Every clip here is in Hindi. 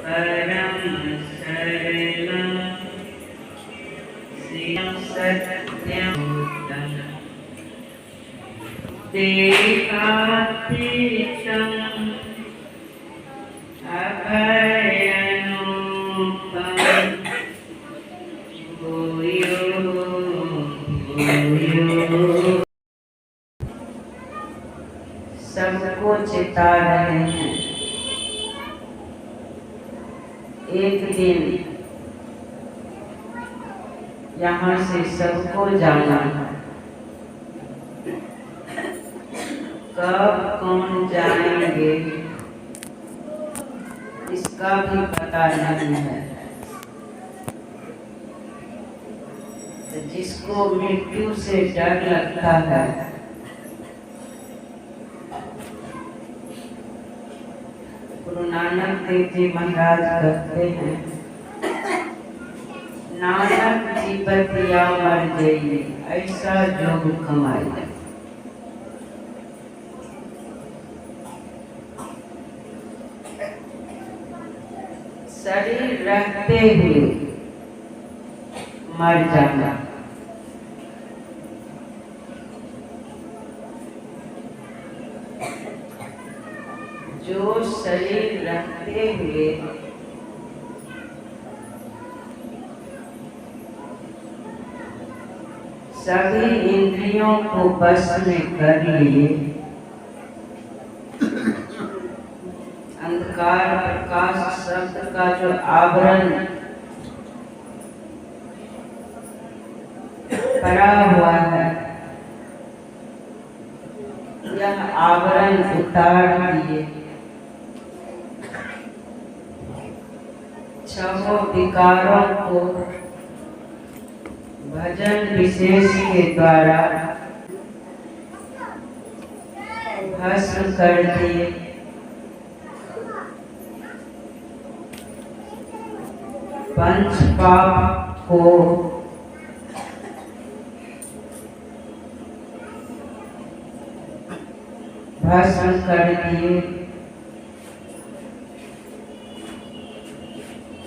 परम शरणं सत्यं देहातीतं अभयनुपं भूयो भूयो। सबको चिता रहे हैं, एक दिन यहाँ से सबको जाना है। कब कौन जाएंगे इसका भी पता नहीं है। तो जिसको मृत्यु से डर लगता है गुरु नानक देव जी महाराज कहते हैं, नानक जीवतिया मर गई ऐसा जोग कमाई। शरीर रहते हुए मर जाना, जो शरीर रखते हुए सभी इंद्रियों को बस में कर लिए, अंधकार प्रकाश शब्द का जो आवरण पड़ा हुआ है, यह आवरण उतार दिए, छहों विकारों को भजन विशेष के द्वारा भस्म कर दिए। पंच पाप को भस्म कर दिए।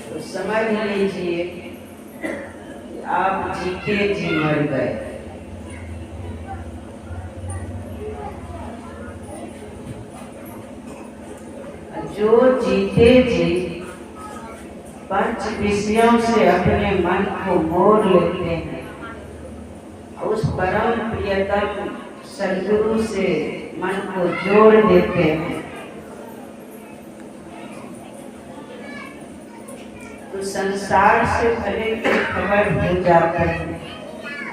तो समझ लीजिए कि आप जीते जी मर गए। जो जीते जी पंच विषयों से अपने मन को मोड़ लेते हैं, उस परम प्रियतम सद्गुरु से मन को जोड़ देते हैं, तो संसार से भले की खबर हो जाती है,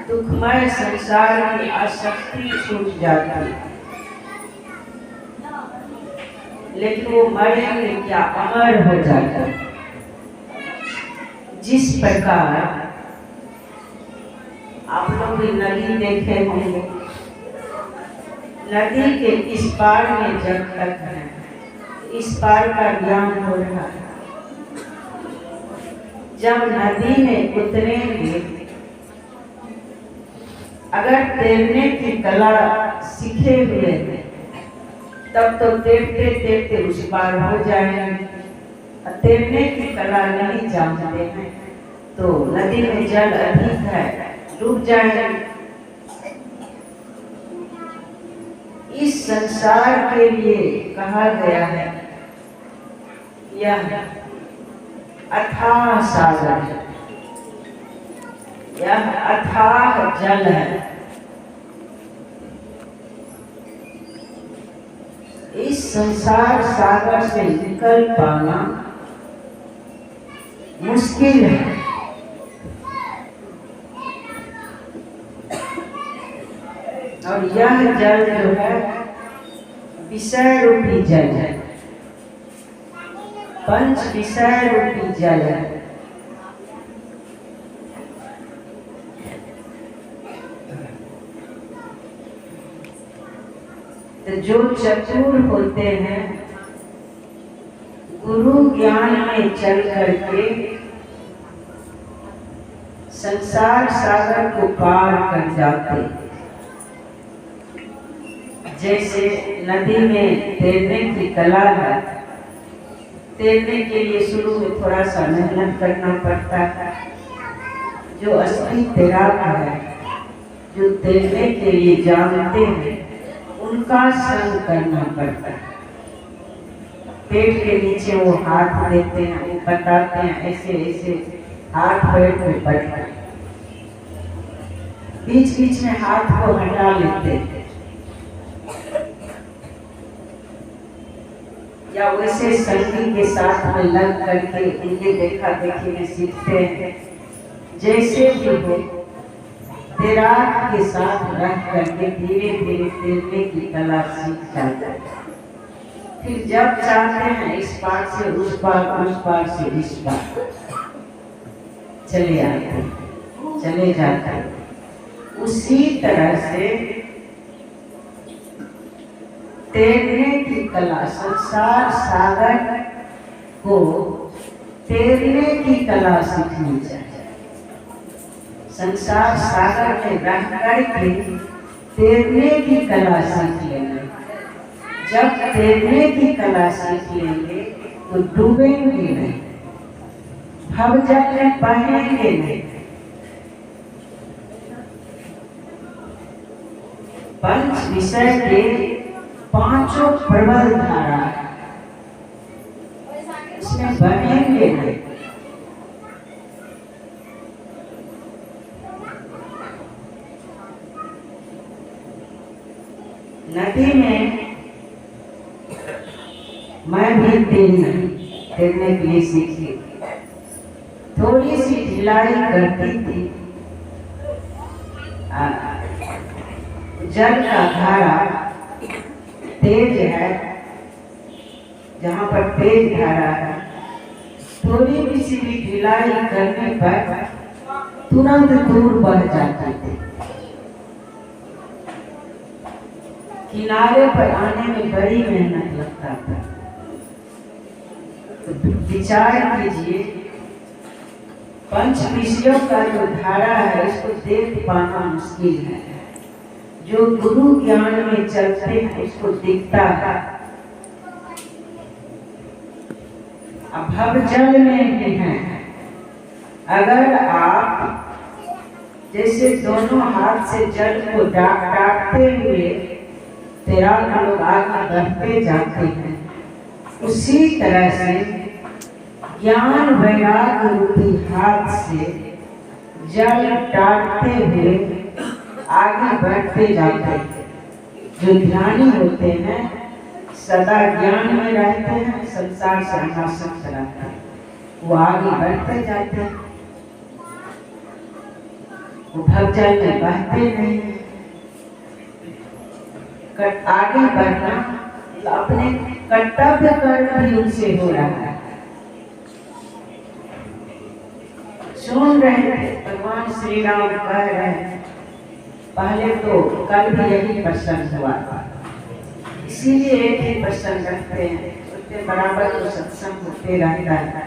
दुखमय संसार की आसक्ति छूट जाती है, लेकिन वो मरेंगे क्या, अमर हो जाता है। जिस प्रकार आप लोग भी नदी देखे होंगे, नदी के इस पार में जब तक है, इस पार का ज्ञान हो रहा है। जब नदी में उतरेंगे, अगर तैरने की कला सीखे हुए हैं तब तो तैरते तैरते उस पार हो जाएंगे। तैरने की कला नहीं जानते हैं तो नदी में जल अधिक है, डूब जाएंगे। इस संसार के लिए कहा गया है यह अथाह सागर है, यह अथाह जल है। इस संसार सागर से निकल पाना मुश्किल है। और यह जल जो है विषय रूपी जल है, पंच विषय रूपी जल है। तो जो चतुर होते हैं गुरु ज्ञान में चल करके संसार सागर को पार कर जाते, जैसे नदी में तैरने की कला है, तैरने के लिए शुरू में थोड़ा सा मेहनत करना पड़ता है। जो असली तैराक है, जो तैरने के लिए जानते हैं, उनका श्रम करना पड़ता है। पेट के नीचे वो हाथ देते हैं, वो बताते हैं ऐसे ऐसे हाथ पैर में पड़ता है। बीच बीच में हाथ को हटा लेते हैं, या वैसे संगी के साथ में लग करके इनके देखा देखी में सीखते हैं। जैसे भी हो, तैराक के साथ रह करके धीरे धीरे तैरने की कला सीख जाते हैं। फिर जब चाहते हैं इस पार से उस पार से इस पार चले आते, चले जाते हैं। उसी तरह से तैरने की कला, संसार सागर को तैरने की कला सीखनी चाहिए। संसार सागर में रह करके तैरने की कला सीख लेना। जब तैरने की कला सीख लेंगे तो डूबेंगे नहीं, भवजल में बहेंगे नहीं। पंच विषय के पांचों प्रबल धारा, इसमें बहेंगे नहीं। नदी में मैं भी तैरने के लिए सीखी, थोड़ी सी ढिलाई करती थी। जल का धारा तेज है, जहाँ पर तेज धारा है, थोड़ी भी सी भी ढिलाई करने पर तुरंत दूर बढ़ जाती थी। किनारे पर आने में बड़ी मेहनत लगता था। तो विचार कीजिए, पंच विषयों का जो धारा है, इसको देख पाना मुश्किल है। जो गुरु ज्ञान में चलते हैं उसको दिखता है। अब भवजल में भी है। अगर आप जैसे दोनों हाथ से जल को डाकते हुए तैराक लोग आगे बढ़ते जाते हैं, उसी तरह से ज्ञान वैराग्य रूपी हाथ से जल डाकते हुए आगे बढ़ते जाते हैं। जो ध्यानी होते हैं सदा ज्ञान में रहते हैं, संसार से अनासक्त रहते हैं, वो आगे बढ़ते जाते हैं, वो भवजल में बहते नहीं। आगे बढ़ना अपने कर्तव्य कर्म भी उनसे हो रहा है। सुन रहे थे भगवान श्री राम कह रहे हैं, पहले तो कल भी यही प्रसंग हुआ था, इसीलिए एक ही प्रसंग रखते हैं। उसके बराबर तो सत्संग होते रहता है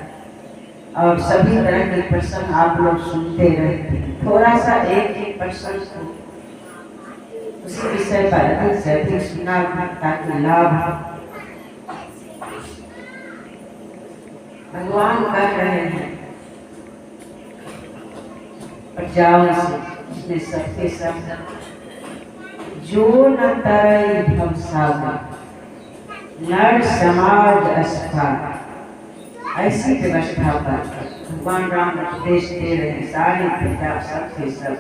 और सभी तरह के प्रसंग आप लोग सुनते रहते हैं। थोड़ा सा एक ही प्रसंग को उसी विषय पर अधिक से अधिक सुना ताकि लाभ। भगवान कह रहे हैं प्रजाओं से, इसमें सबके सब, जो न तरई भवसागर नर समाज अस्था, ऐसी व्यवस्था पर भगवान राम उपदेश दे रहे हैं। सारी प्रजा सबके सब,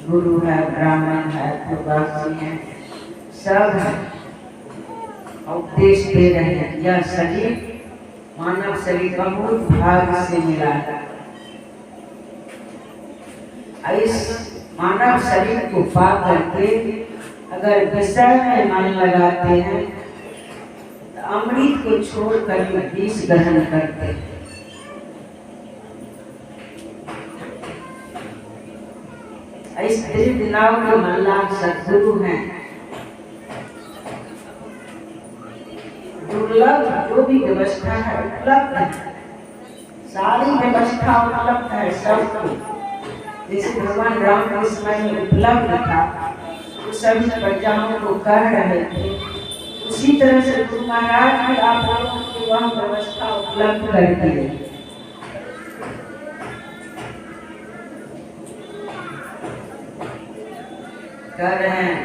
गुरु है, ब्राह्मण है, प्रवासी है, सब है, उपदेश दे रहे हैं। यह शरीर, मानव शरीर बहुत भाग्य से मिला है। इस मानव शरीर को पा करके अगर विषय में मन लगाते हैं तो अमृत को छोड़कर विष ग्रहण करते हैं। इस नाव के मल्लाह सदगुरु हैं। दुर्लभ जो भी व्यवस्था है उपलब्ध है, सारी व्यवस्था उपलब्ध है सबको, जैसे भगवान राम के समय में उपलब्ध था, वो सभी प्रजाओं को कह रहे थे, उसी तरह से गुरु महाराज भी आप लोगों की वह व्यवस्था उपलब्ध कर दिए। कह रहे हैं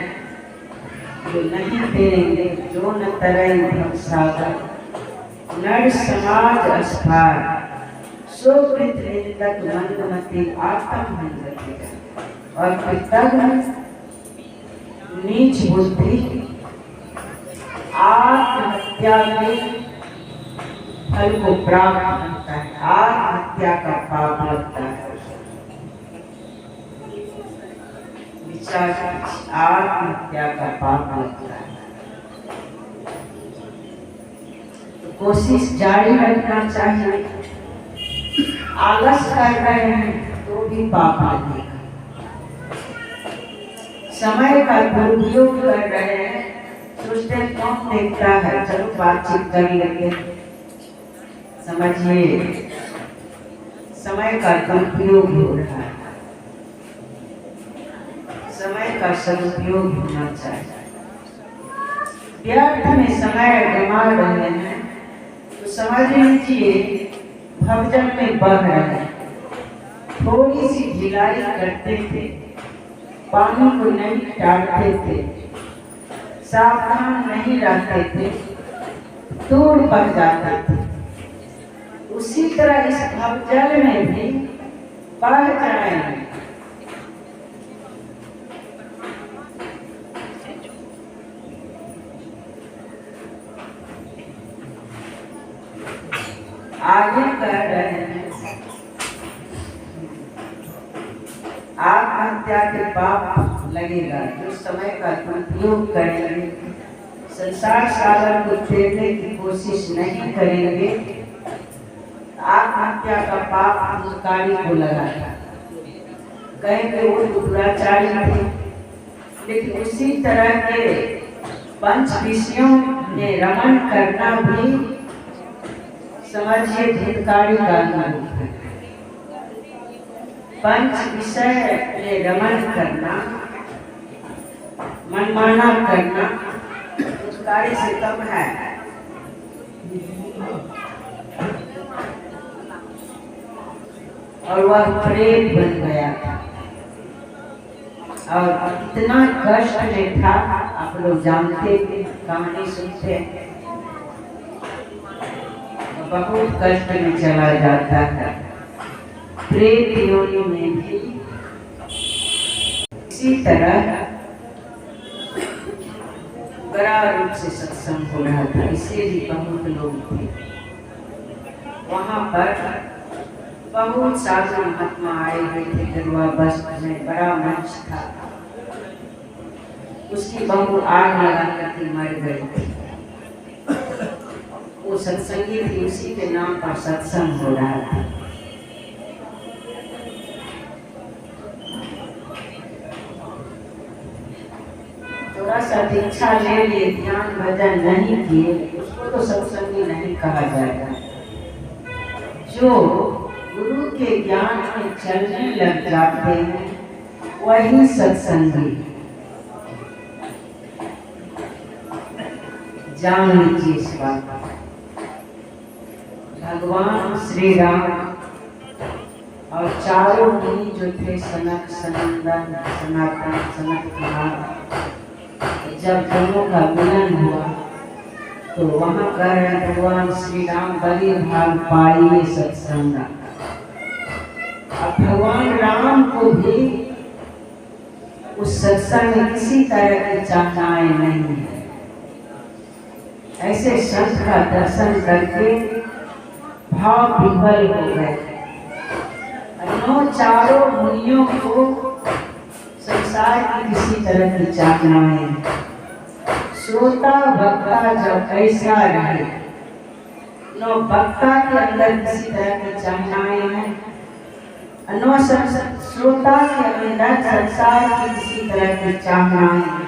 जो नहीं देंगे जो न तरई भवसागर, नर समाज अस्पार, सो कृत निंदक मंदमती आत्म हंगति, और कृतज्ञ नीच बुद्धि आत्महत्या के फल को प्राप्त करता है, आत्महत्या का पाप लगता है। विचार आत्महत्या का पाप लगता है। तो कोशिश जारी रखना चाहिए। आलस कर रहे हैं तो भी पाप लगेगा। समय का दुरुपयोग कर रहे हैं, सोचते कौन देखता है, चलो बातचीत कर लेंगे। समझिए समय का दुरुपयोग हो रहा है, समय का सदुपयोग होना चाहिए। व्यर्थ में समय गंवा रहे हैं तो समझ लीजिए भवजल में बह रहे हैं। थोड़ी सी ढिलाई करते थे, पानी को नहीं टालते थे, सावधान नहीं रहते थे, दूर बढ़ जाते थे। उसी तरह इस भवजल में भी बह जाएंगे। आगे कह रहे हैं आत्महत्या के पाप लगेगा जो समय का दुरुपयोग करेंगे, संसार सागर को फेरने की कोशिश नहीं करेंगे। आत्महत्या का पाप अंधकारी को लगा था, कहेंगे वो दुराचारी थे, लेकिन उसी तरह के पंच विषयों में रमण करना भी समझिए धूर्तकारी का नाम है। पंच विषय में रमण करना, मनमाना करना धूर्तकारी से कम है। और वह प्रेत बन गया था और इतना कष्ट में था, आप लोग जानते थे, कहानी सुनते हैं, बहुत कष्ट में चला जाता है। प्रेत योनि में भी इसी तरह बड़ा रूप से सत्संग हो रहा था, इससे भी बहुत लोग थे वहाँ पर। बहुत साधु महात्मा आए हुए थे, गरुआ वस्त्र में बड़ा मंच था। उसकी बहू आग लगा करके मर गई थी। वो सत्संगी थी, उसी के नाम पर सत्संग हो रहा था। थोड़ा सा दीक्षा ले लिए, ध्यान भजन नहीं किए, उसको तो सत्संगी नहीं कहा जाएगा। जो गुरु के ज्ञान में चलने लग जाते हैं वही सत्संगी। जान लीजिए इस बात। भगवान श्री राम और चारों मुनि जो थे, सनक, सनंदन, सनातन, सनक कुमार, जब दोनों का मिलन हुआ तो वहाँ कर भगवान श्री राम बलि भाग पाइए सत्संग। अब भगवान राम को भी उस सत्संग में किसी तरह की चाहनाएं नहीं है। ऐसे संत का दर्शन करके भाव विह्वल हो गए। चारों मुनियों को संसार की किसी तरह की चाहनाएं, श्रोता वक्ता जब ऐसा रहे, नो वक्ता के अंदर किसी तरह की चाहनाएं हैं, नो श्रोता के अंदर संसार की किसी तरह की चाहनाएं हैं।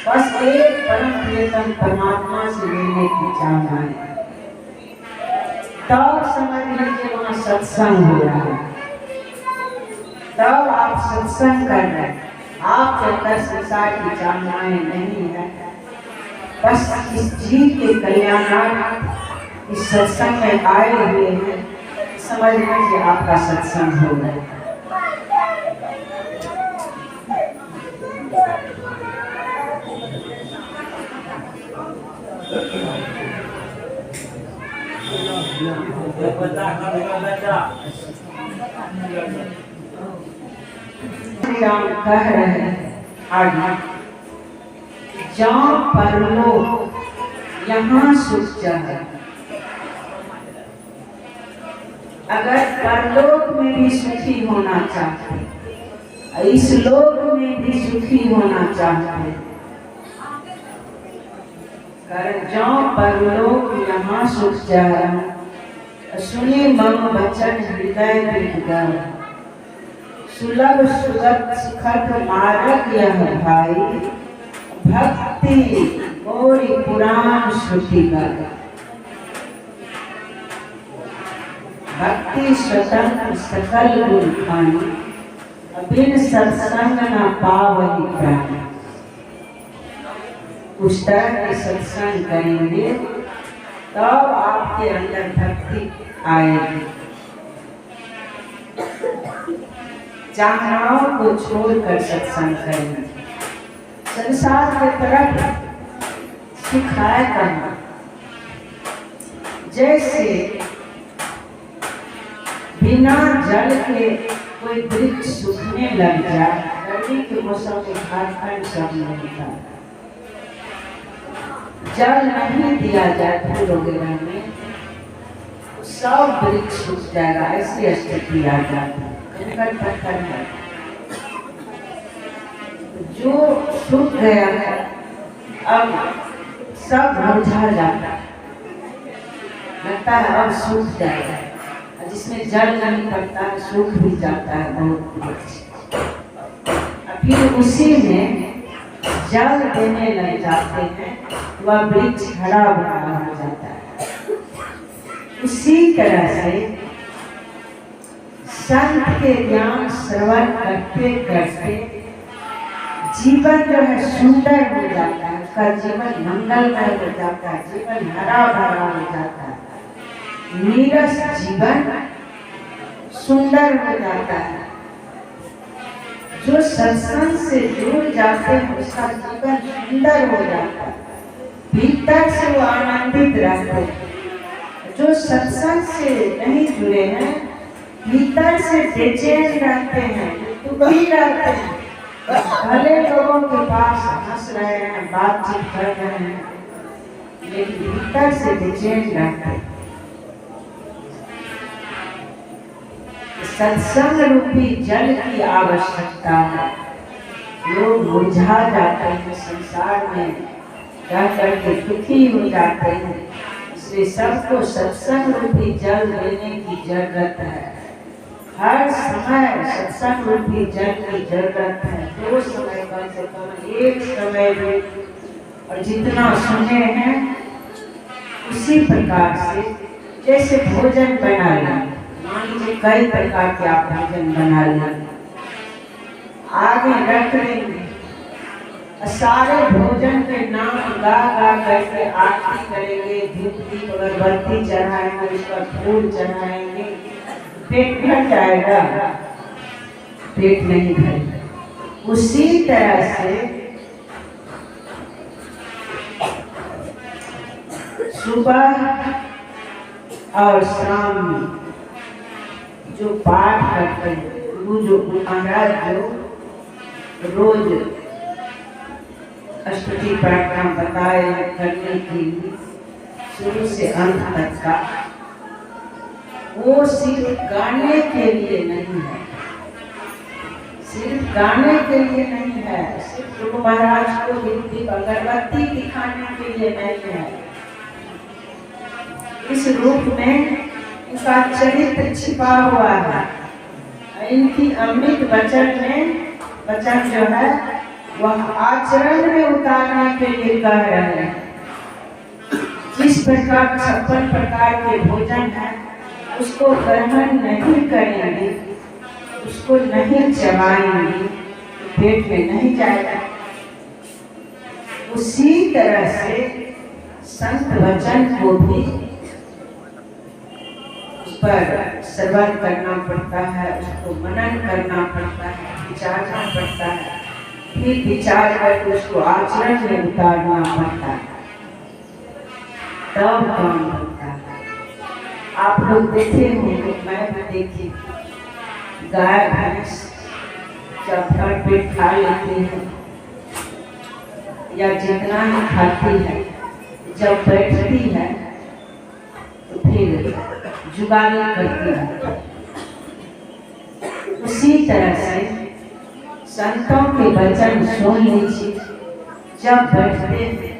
बस एक परम प्रियतम परमात्मा से मिलने की चाहनाएं। तब समझ लीजिए वहाँ सत्संग हो रहा है। तब आप सत्संग कर रहे हैं। आप जब तक संसार की चाहनाएं नहीं है, बस इस जीव के कल्याणार्थ इस सत्संग में आए हुए हैं, समझ लीजिए आपका सत्संग हो गया। राम कह रहे हैं आगे, जहाँ परलोक यहाँ सुख जाए। अगर परलोक में भी सुखी होना चाहते, इस लोक में भी सुखी होना चाहते, कर जहाँ परलोक यहाँ सुख जाए। सुनी मम वचन हृदय विद्गार, सुलभ सुगत सुखद मार्ग यह भाई, भक्ति गौरी पुराण श्रुति का। भक्ति स्वतंत्र सकल गुण खानी, बिन सत्संग न पावहि प्राणी। उस तरह के सत्संग करेंगे तब आपके अंदर भक्ति आएगी। चाहनाओं को छोड़कर सत्संग करेंगे। संसार के तरफ सिखाया करना, जैसे बिना जल के कोई वृक्ष सूखने लग जाए, गर्मी के मौसम में झारखंड सब मिलता, जल नहीं दिया जाए फूल वगैरह में, सब वृक्ष सूख जाएगा। ऐसी स्थिति आ जाती है। जो सूख गया है अब सब मुरझा जाता है, लगता है अब सूख जाएगा। जिसमें जल नहीं पड़ता है सूख भी जाता है बहुत। फिर उसी में जल देने लग जाते हैं, वह वृक्ष हरा भरा हो जाता है। उसी तरह से संत के ज्ञान श्रवण करते करते जीवन जो है सुंदर हो जाता है, उसका जीवन मंगलमय हो जाता है, जीवन हरा भरा हो जाता है, नीरस जीवन सुंदर हो जाता है। जो सत्संग से जुड़ जाते हैं उसका जीवन सुंदर हो जाता है, भीतर से वो आनंदित रहते हैं। जो सत्संग से नहीं जुड़े हैं भीतर से बेचैन रहते हैं, दुखी रहते हैं। भले लोगों के पास हंस रहे हैं, बातचीत कर रहे हैं, लेकिन भीतर से बेचैन रहते हैं। सत्संग रूपी जल की आवश्यकता है। लोग मुरझा जाते हैं, संसार में रह करके दुखी हो जाते हैं, इसलिए सबको सत्संग रूपी जल देने की जरूरत है। हर समय सत्संग रूपी जल की जरूरत है। 2 समय कम से कम, एक समय में, और जितना सुने हैं उसी प्रकार से। जैसे भोजन बना लें, मान लीजिए कई प्रकार के आप भोजन बना लें, आगे रख लेंगे, सारे भोजन के नाम गा गा करके आरती करेंगे, धूप दीप अगरबत्ती चढ़ाएंगे, उसका फूल चढ़ाएंगे, पेट भर जाएगा? पेट नहीं भरेगा। उसी तरह से सुबह और शाम में जो पाठ करते हैं, वो जो महाराज जो रोज अष्टपदी प्रार्थना बताए करने के लिए शुरू से अंत तक का, वो सिर्फ गाने के लिए नहीं है, सिर्फ गाने के लिए नहीं है, सिर्फ गुरु महाराज को दीप अगरबत्ती दिखाने के लिए नहीं है। इस रूप में इनका चरित्र छिपा हुआ है। इनकी अमृत वचन जो है वह आचरण में उतारने के लिए कह रहे हैं। जिस प्रकार 56 प्रकार के भोजन है उसको ग्रहण नहीं करेंगे उसको नहीं चबाएंगे पेट में नहीं जाएगा। उसी तरह से संत वचन को भी उस पर श्रवण करना पड़ता है, उसको मनन करना पड़ता है, विचारना पड़ता है, फिर विचार करके उसको आचरण में उतारना पड़ता है, तब काम बनता है। आप लोग देखे होंगे, मैं भी देखी, गाय भैंस जब घर पे खा लेती है या जितना ही खाती है, जब बैठती है तो फिर जुगाली करती है। उसी तरह से संतों के वचन सुन लीजिए, जब बैठते हैं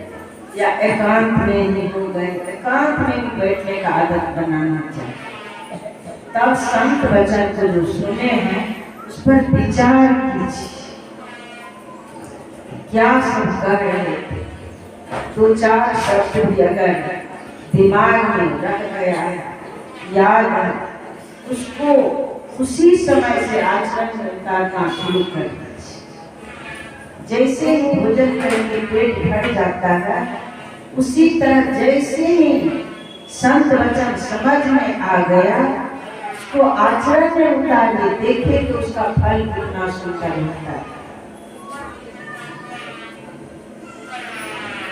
या एकांत में ही हो गए, एकांत में भी बैठने का आदत बनाना चाहिए। तब संत वचन को जो सुने हैं उस पर विचार कीजिए, क्या सब कर रहे थे, दो चार शब्द भी अगर दिमाग में रख गया है, याद है, उसको उसी समय से आचरण में उतारना शुरू कर दीजिए। जैसे ही भोजन करके पेट भर जाता है, उसी तरह जैसे ही संत वचन समझ में आ गया, उसको आचरण में उतारिए, देखे तो उसका फल कितना सुंदर होता है।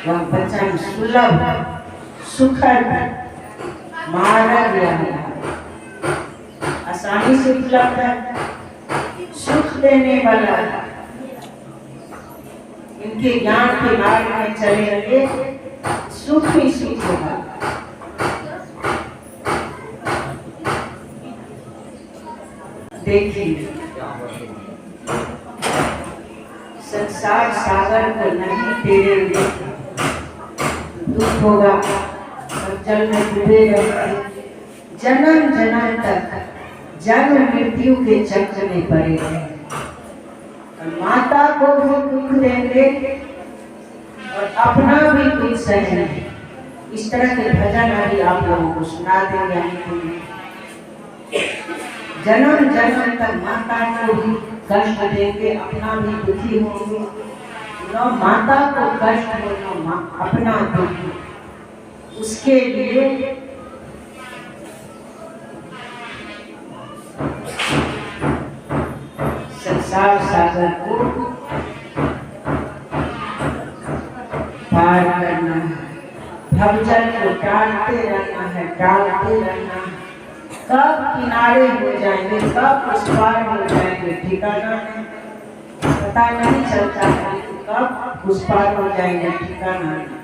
वह वचन सुलभ, सुखद, मार्ग आसानी से उपलब्ध है, सुख देने वाला। इनके ज्ञान के मार्ग में चले रहे, सुख ही सुख होगा। देखिए, संसार सागर को नहीं तेरेंगे, दुख होगा और जल में डूबे रहेंगे, जन्म जन्म तक जन्म मृत्यु के चक्र में पड़े रहेंगे। और माता को भी दुख देंगे और अपना भी दुख सहेंगे। इस तरह के भजन अभी आप लोगों को सुना देंगे। जन्म जन्म तक माता को भी कष्ट देंगे, अपना भी दुखी होंगे। न माता को कष्ट हो न अपना दुख। उसके लिए संसार सागर को पार करना है, भवजल को टालते रहना है, टालते रहना है। कब किनारे हो जाएंगे, कब उस पार हो जाएंगे, ठिकाना नहीं, पता नहीं चलता है, कब उस पार हो जाएंगे, ठिकाना नहीं।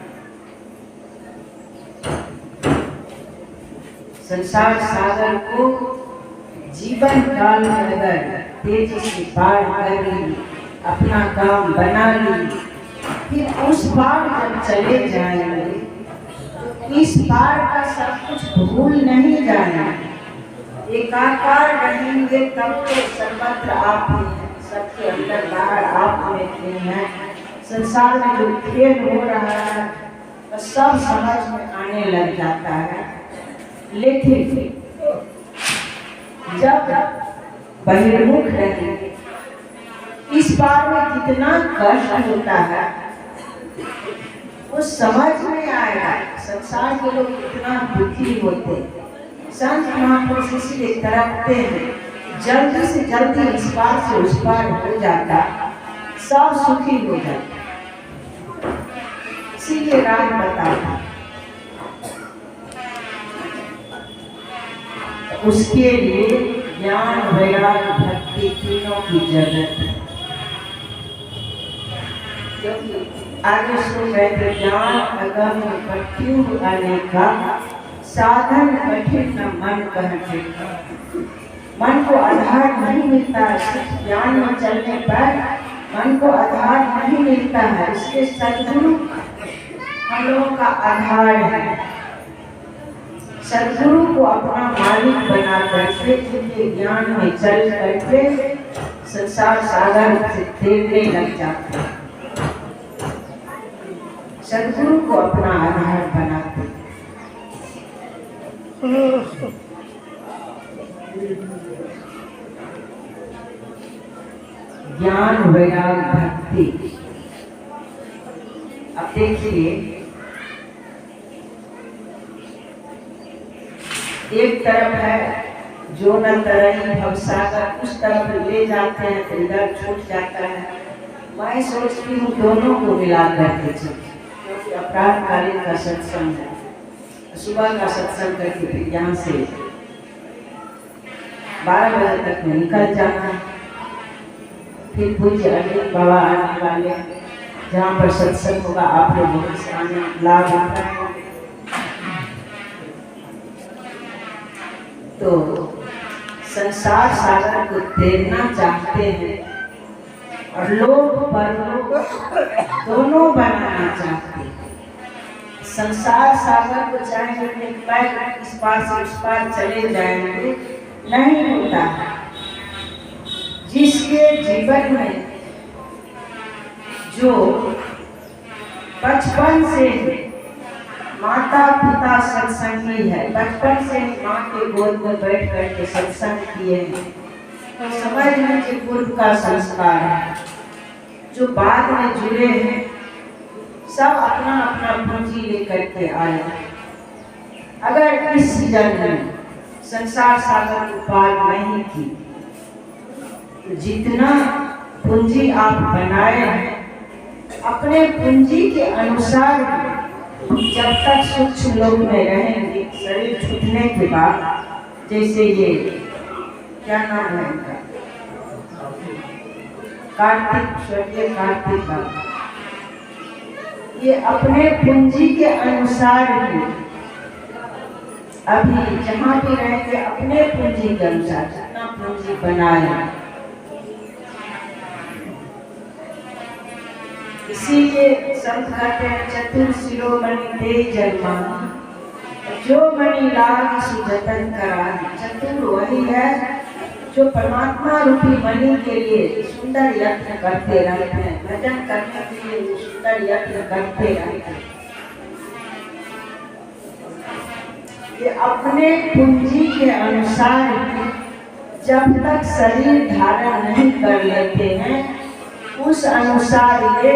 संसार सागर को जीवन काल में अगर तेजी से पार कर ली, अपना काम बना ली, फिर उस पार जब चले जाएंगे तो इस पार का सब कुछ भूल नहीं जाना, एकाकार रहेंगे। तब तो सर्वत्र आप ही हैं, सबके अंदर बाहर आप में हैं। संसार में जो खेल हो रहा है तो सब समझ में आने लग जाता है। लेकिन जब बहिर्मुख रहेंगे, इस पार में कितना कष्ट होता है वो समझ में आएगा। संसार के लोग कितना दुखी होते हैं। संत महापुरुष इसलिए तरफते हैं, जल्दी से जल्दी इस पार से उस पार हो जाता, सब सुखी हो जाता। इसीलिए राम बताता, उसके लिए ज्ञान वैराग भक्ति तीनों की जरूरत है। क्योंकि आगे सुन रहे थे, ज्ञान अगम कठिन अनेका, साधन कठिन न मन कहते। मन को आधार नहीं मिलता, सिर्फ ज्ञान में चलने पर मन को आधार नहीं मिलता है। इसलिए सद्गुरु हम लोगों का आधार है। सद्गुरु को अपना मालिक बना करके उनके ज्ञान में चल करके संसार सागर से तैरने लग जाते हैं। सद्गुरु को अपना आधार बनाते। वैराग भक्ति। अब देखिए, एक तरफ है जो न तरही भवसागर, उस तरफ ले जाते हैं तो इधर छूट जाता है। मैं सोचती हूँ दोनों को मिला करके चले, क्योंकि अपराध कालीन का सत्संग है, सुबह का सत्संग करके फिर यहाँ से 12 बजे तक में निकल जाना। फिर पूज्य अनिल बाबा आने वाले, जहाँ पर सत्संग होगा आप लोग बहुत सारे लाभ उठाएंगे। तो संसार सागर को तैरना चाहते हैं और लोग परलोक दोनों बनाना चाहते हैं। संसार सागर को चाहे पैर इस पार से उस पार चले जाएंगे, नहीं होता। जिसके जीवन में जो बचपन से माता पिता सत्संगी है, बचपन से माँ के गोद में बैठ कर के सत्संग किए हैं, तो समझ लीजिए पूर्व का संस्कार है। जो बाद में जुड़े हैं सब अपना अपना पूंजी लेकर के आए। अगर इस जन्म में संसार सागर को पार नहीं की, तो जितना पूंजी आप बनाए हैं अपने पूंजी के अनुसार जब तक सूक्ष्म लोक में रहेंगे, शरीर छूटने के बाद, जैसे ये क्या नाम है इनका, कार्तिक, स्वर्गीय कार्तिक बाबा, ये अपने पूंजी के अनुसार ही अभी जहाँ भी रहेंगे अपने पूंजी के अनुसार जितना पूंजी बनाए। इसीलिए संत कहते हैं चतुर शिरोमणि दे जन्मा, जो मणि लाग सुजतन करा। चतुर वही है जो परमात्मा रूपी मणि के लिए सुंदर यत्न करते रहते हैं, भजन करने के लिए सुंदर यत्न करते रहते हैं। ये अपने पूंजी के अनुसार जब तक शरीर धारण नहीं कर लेते हैं, उस अनुसार ये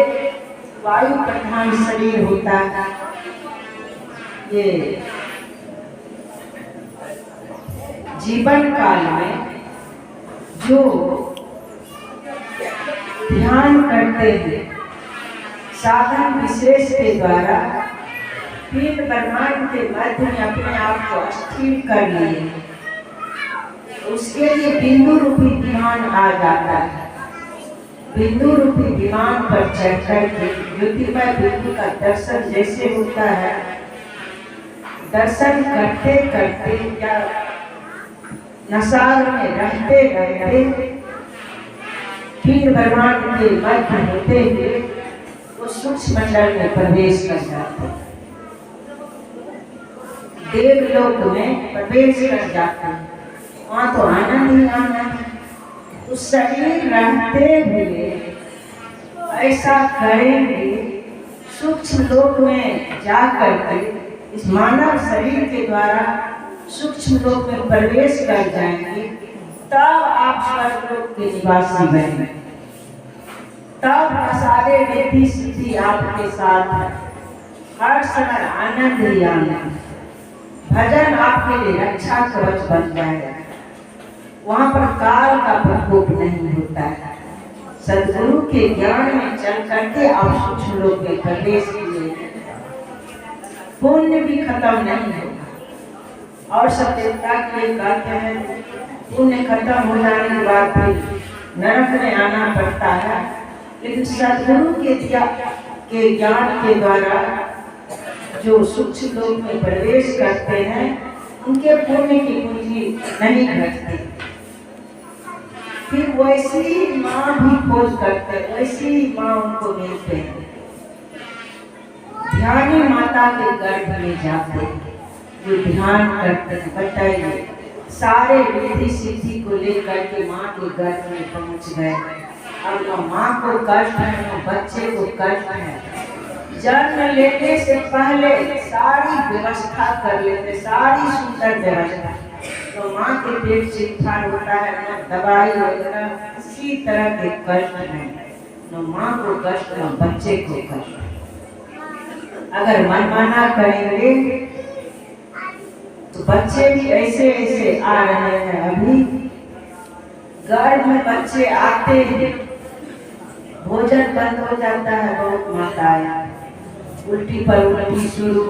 वायु प्रधान शरीर होता है। ये जीवन काल में जो ध्यान करते हैं साधन विशेष के द्वारा तीन ब्रह्मांड के मध्य में अपने आप को स्थिर कर लिए, उसके लिए बिंदु रूपी विमान आ जाता है। बिंदु रूपी विमान पर चढ़कर के ज्योतिर्मय बिंदु का दर्शन जैसे होता है, दर्शन करते करते या नशार में रहते रहते तीन ब्रह्मांड के मध्य होते हुए वो सूक्ष्म मंडल में प्रवेश कर जाते हैं, देवलोक में प्रवेश कर जाते हैं। वहाँ तो आनंद ही आनंद। उस शरीर रहते हुए ऐसा करेंगे, सूक्ष्म लोक में जाकर के इस मानव शरीर के द्वारा सूक्ष्म लोक में प्रवेश कर जाएंगे, तब आप स्वर्गलोक के निवासी बनेंगे। तब सारे रिद्धि सिद्धि आपके साथ है, हर समय आनंद ही आनंद। भजन आपके लिए रक्षा कवच बन जाएगा। वहाँ पर काल का प्रकोप नहीं होता है। सद्गुरु के ज्ञान में चल करके आप सूक्ष्म लोक में प्रवेश किए, पुण्य भी खत्म नहीं होगा। और सब देवता के लिए कहते हैं पुण्य खत्म हो जाने के बाद फिर नरक में आना पड़ता है, लेकिन सद्गुरु के ज्ञान के द्वारा जो सूक्ष्म लोक में प्रवेश करते हैं उनके पुण्य की पूंजी नहीं घटती। फिर वैसी माँ भी खोज करते, वैसी माँ उनको मिलते हैं। ध्यानी माता के गर्भ में जाते जो ध्यान करते हैं। बताइए, सारे रिद्धि सिद्धि को लेकर के माँ के गर्भ में पहुँच गए। अब न माँ को कष्ट है न बच्चे को कष्ट है। जन्म लेने से पहले सारी व्यवस्था कर लेते, सारी सुंदर व्यवस्था। तो माँ के पेट से उत्थान होता है, न दवाई वगैरह किसी तरह के कष्ट नहीं। न माँ को कष्ट न बच्चे को कष्ट। अगर मनमाना करेंगे तो बच्चे भी ऐसे ऐसे आ रहे हैं। अभी गर्भ में बच्चे आते हैं, भोजन बंद हो जाता है। बहुत माताएं उल्टी पर उल्टी शुरू,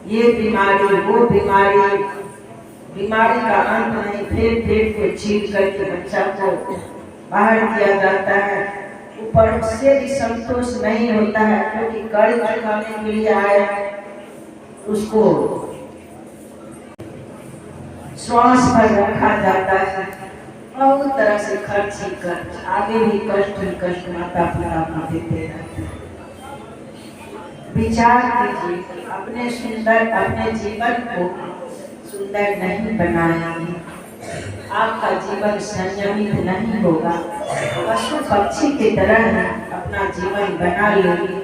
ये बीमारी वो बीमारी, बीमारी का अंत नहीं। फिर पेट को छील करके बच्चा को बाहर किया जाता है। ऊपर से भी संतोष नहीं होता है, क्योंकि कर्ज चुकाने के लिए आए, उसको श्वास पर रखा जाता है। बहुत तरह से खर्च ही खर्च, आगे भी कष्ट ही कष्ट माता पिता को देते रहते हैं। विचार कीजिए, अपने जीवन को सुंदर नहीं बनाएंगे, आपका जीवन संयमित नहीं होगा। पशु पक्षी की तरह अपना जीवन बना लेंगे।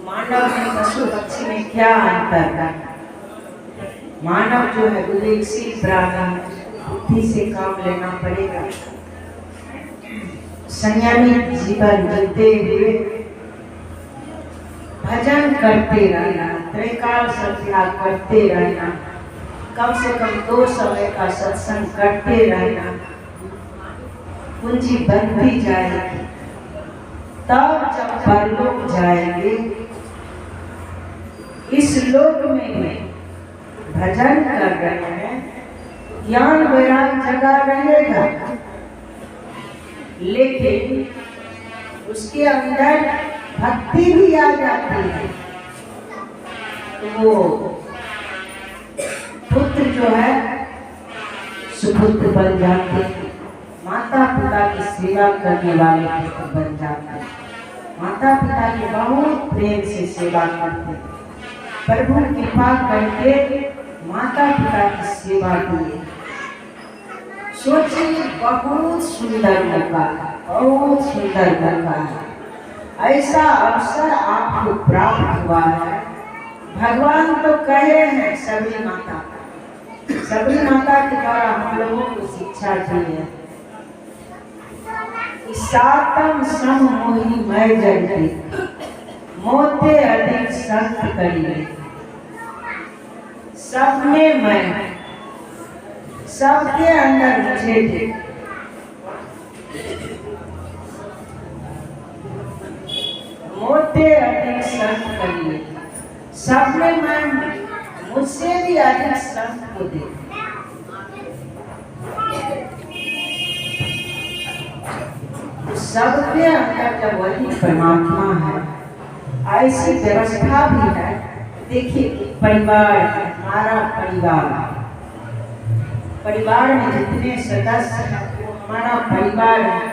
मानव में पशु पक्षी में क्या अंतर है? मानव जो है विवेकशील प्राणी, बुद्धि से काम लेना पड़ेगा। संयमित जीवन जीते हुए भजन करते रहना, त्रैकाल संध्या करते रहना, कम से कम 2 समय का सत्संग करते रहना, पूंजी बनती जाएगी। तब जब परलोक जाएंगे, इस लोक में भजन कर रहे हैं, ज्ञान वैराग जगा रहेगा, लेकिन उसके अंदर भक्ति भी आ जाती है। तो वो पुत्र जो है सुपुत्र बन जाते हैं, माता पिता की सेवा करने वाले पुत्र बन जाते हैं। माता पिता की बहुत प्रेम से सेवा करते हैं। प्रभु कृपा करके माता पिता की सेवा किए। सोचिए, बहुत सुंदर मौका है, बहुत सुंदर मौका है। ऐसा अवसर आपको प्राप्त हुआ है। भगवान तो कहे हैं सबरी माता के द्वारा हम लोगों को शिक्षा दी है। सातम सम मोहि मैं जगते, मोते अधिक संत करिए। सब में मैं, सबके अंदर मुझे थे। मोते अधिक संत करिए, सब में मैं, मुझसे भी अधिक संत को दे। सबके अंदर जब वही परमात्मा है, ऐसी व्यवस्था भी है। देखिए, परिवार, हमारा परिवार में जितने सदस्य हैं वो हमारा परिवार है।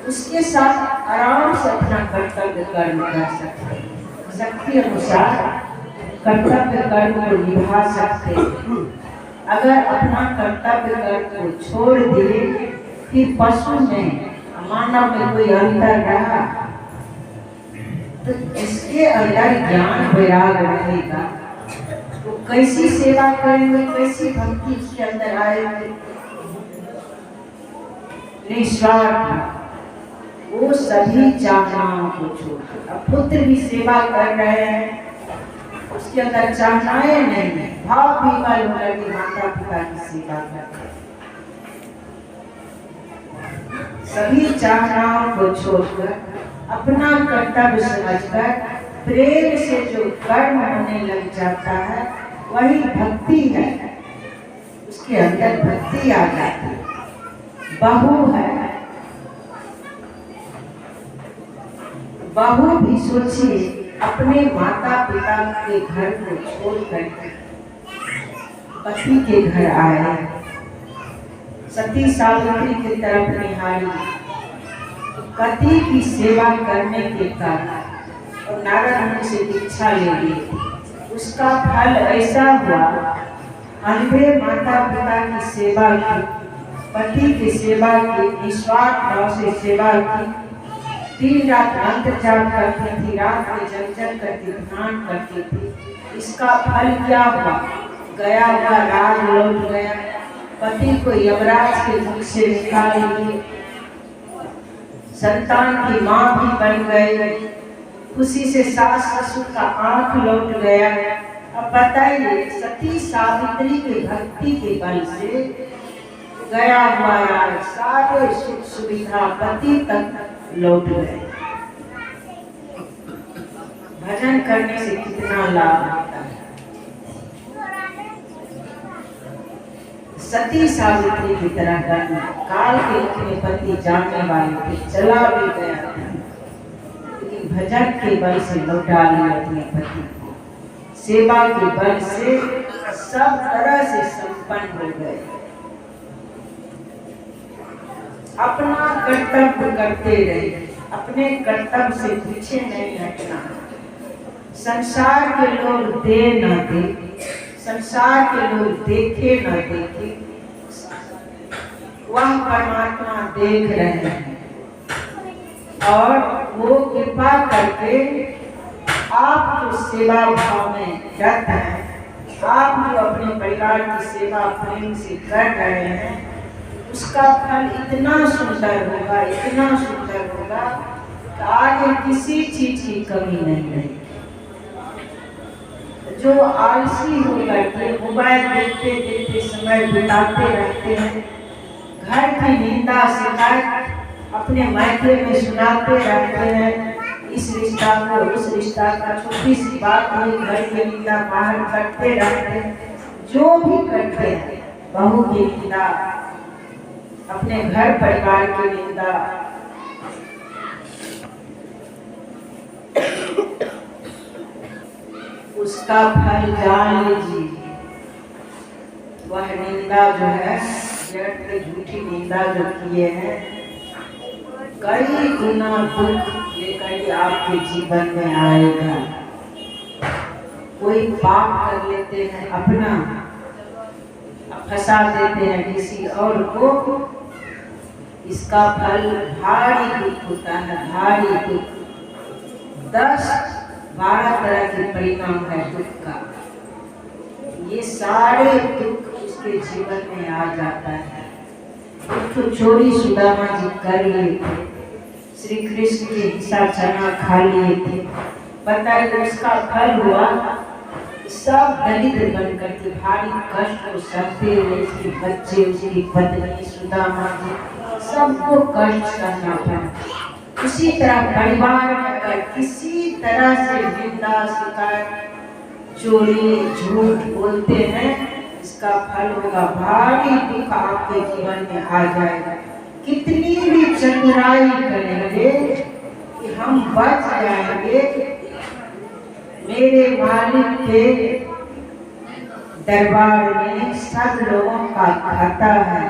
उसके साथ आराम से अपना कर्तव्य कर्म कर सकते हैं, शक्ति अनुसार कर्तव्य कर्म को निभा सकते हैं। अगर अपना कर्तव्य कर्म को छोड़ दिए, फिर पशु में मानव में कोई अंतर रहा, तो इसके अंदर ज्ञान वैराग रहेगा, तो कैसी सेवा करेंगे, कैसी भक्ति इसके अंदर आएगी। निस्वार्थ, वो सभी चाहनाओं को छोड़कर, अब पुत्र भी सेवा कर रहे हैं, उसके अंदर चाहनाएं नहीं है, भाव भी बल होकर के माता पिता की सेवा करते हैं। सभी चाहनाओं को छोड़कर अपना कर्तव्य समझकर प्रेम से जो कर्म होने लग जाता है, वही भक्ति है। उसके अंदर भक्ति आ जाती है। बहू है, बहू भी सोचिए, अपने माता पिता के घर को छोड़कर पति के घर आए, सती सावित्री की तरफ निहारी, पति की सेवा करने के कारण और नारद मुनि से दीक्षा ले ली। उसका फल ऐसा हुआ, अंधे माता पिता की सेवा की, पति की सेवा की, निस्वार्थ भाव से सेवा की, दिन रात मंत्र जाप करती थी, रात में जप करती, ध्यान करती थी। इसका फल क्या हुआ? गया हुआ राज लौट गया, पति को यमराज के मुख से निकाल लिए, संतान की माँ भी बन गई, खुशी से सास ससुर का आंख लौट गया। अब बताइए, सती सावित्री के भक्ति के बल से गया हुआ सारे सुख सुविधा पति तक लौट गए। भजन करने से कितना लाभ होता है। सती सावित्री की तरह करना, काल के अपने पति जानने वाले थे, चला भी गया था, लेकिन भजन के बल से लौटा लिया अपने पति को। सेवा के बल से सब तरह से संपन्न हो गए। अपना कर्तव्य करते रहे, अपने कर्तव्य से पीछे नहीं हटना। संसार के लोग दे न दे, संसार के लोग देखे न देखे, वह परमात्मा देख रहे हैं और वो कृपा करके आप जो सेवा भाव में रत हैं, आप जो अपने परिवार की सेवा प्रेम से कर रहे हैं, उसका फल इतना सुंदर होगा, इतना सुंदर होगा कि आगे किसी चीज की कमी नहीं रहेगी। जो आलसी होकर के मोबाइल देखते देखते समय बिताते रहते हैं, घर की निंदा शिकायत अपने मायके में सुनाते रहते हैं, इस रिश्ता को उस रिश्ता का, छोटी सी बात नहीं घर की निंदा बाहर करते रहते हैं। जो भी करते हैं, बहू की निंदा, अपने घर परिवार की निंदा, उसका फल जान लीजिए। वह निंदा जो है, जगत के झूठी निंदा जो किए हैं, कई गुना दुख लेकर आपके जीवन में आएगा। कोई पाप कर लेते हैं अपना, फंसा देते हैं किसी और को, इसका फल भारी दुख होता है, भारी दुख। 10-12 तरह के परिणाम है दुख का। ये सारे दुख उसके जीवन में आ जाता है। तो चोरी सुदामा जी कर लिए थे, श्री कृष्ण के हिस्सा चना खा लिए थे, बताइए उसका फल हुआ, सब दलित बनकर के भारी कष्ट को सहते हुए, उसके बच्चे, उसकी पत्नी सुदामा जी, सबको कष्ट सहना पड़ा। उसी तरह परिवार में अगर किसी तरह से निंदा शिकायत चोरी झूठ बोलते हैं, इसका फल होगा भारी दुख आपके जीवन में आ जाएगा। कितनी भी चतुराई करेंगे कि हम बच जाएंगे, मेरे मालिक के दरबार में सब लोगों का खाता है,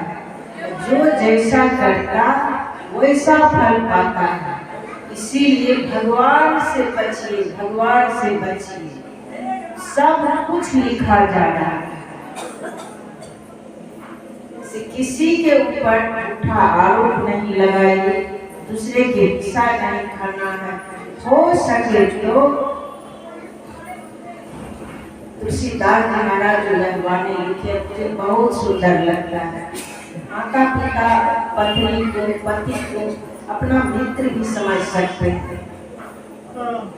जो जैसा करता वैसा फल पाता है। इसीलिए भगवान से बचिए, भगवान से बचिए, सब कुछ लिखा जा रहा है। किसी के ऊपर झूठा आरोप नहीं लगाइए, दूसरे के हिस्सा नहीं खाना है। हो सके तो तुलसीदास जी महाराज जो वाणी लिखे, मुझे बहुत सुंदर लगता है। माता पिता पत्नी को, पति को अपना मित्र भी समझ सकते हैं।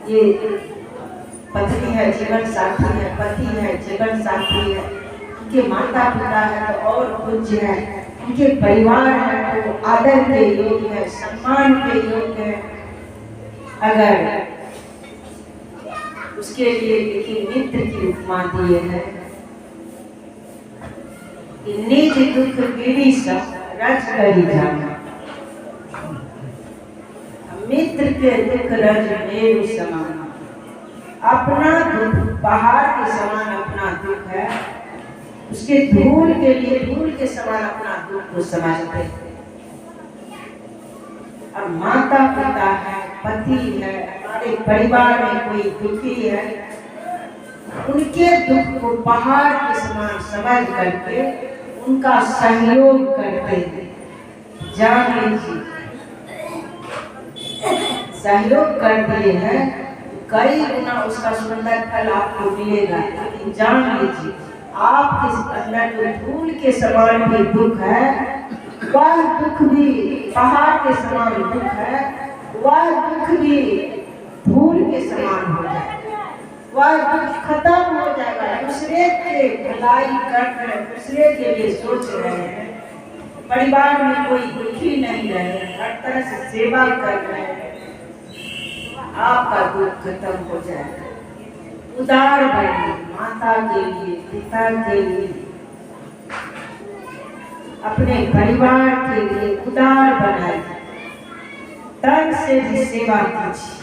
ये पत्नी है, जीवन साथी है, पति है, जीवन साथी है, उनके माता पिता है तो और पूज्य है, उनके परिवार है तो आदर के योग्य है, सम्मान के योग्य है। अगर उसके लिए लेकिन मित्र की उपमा दिए है कि निज दुख पीड़ी सब रज करी जाना, मित्र के दुख रज मेरु समान। अपना दुख पहाड़ के समान अपना दुख है, उसके धूल के लिए धूल के समान अपना दुख को समझते। और माता पिता है, पति है, हमारे परिवार में कोई दुखी है, उनके दुख को पहाड़ के समान समझ करके उनका सहयोग करते हैं। जान लीजिए, सहयोग कर दिए हैं कई गुना उसका सुंदर फल आपको मिलेगा। लेकिन जान लीजिए, आपके अंदर जो धूल के समान भी दुख है, वह दुख भी पहाड़ के समान दुख है, वह दुख भी धूल के समान हो जाएगा, वह दुख खत्म हो जाएगा। दूसरे के भलाई कर रहे, दूसरे के लिए सोच रहे हैं, परिवार में कोई दुखी नहीं रहे, हर तरह से सेवा कर रहे हैं, आपका दुख खत्म हो जाएगा। उदार बनिए, माता के लिए, पिता के लिए, अपने परिवार के लिए उदार बनाइए। तन से भी सेवा कीजिए,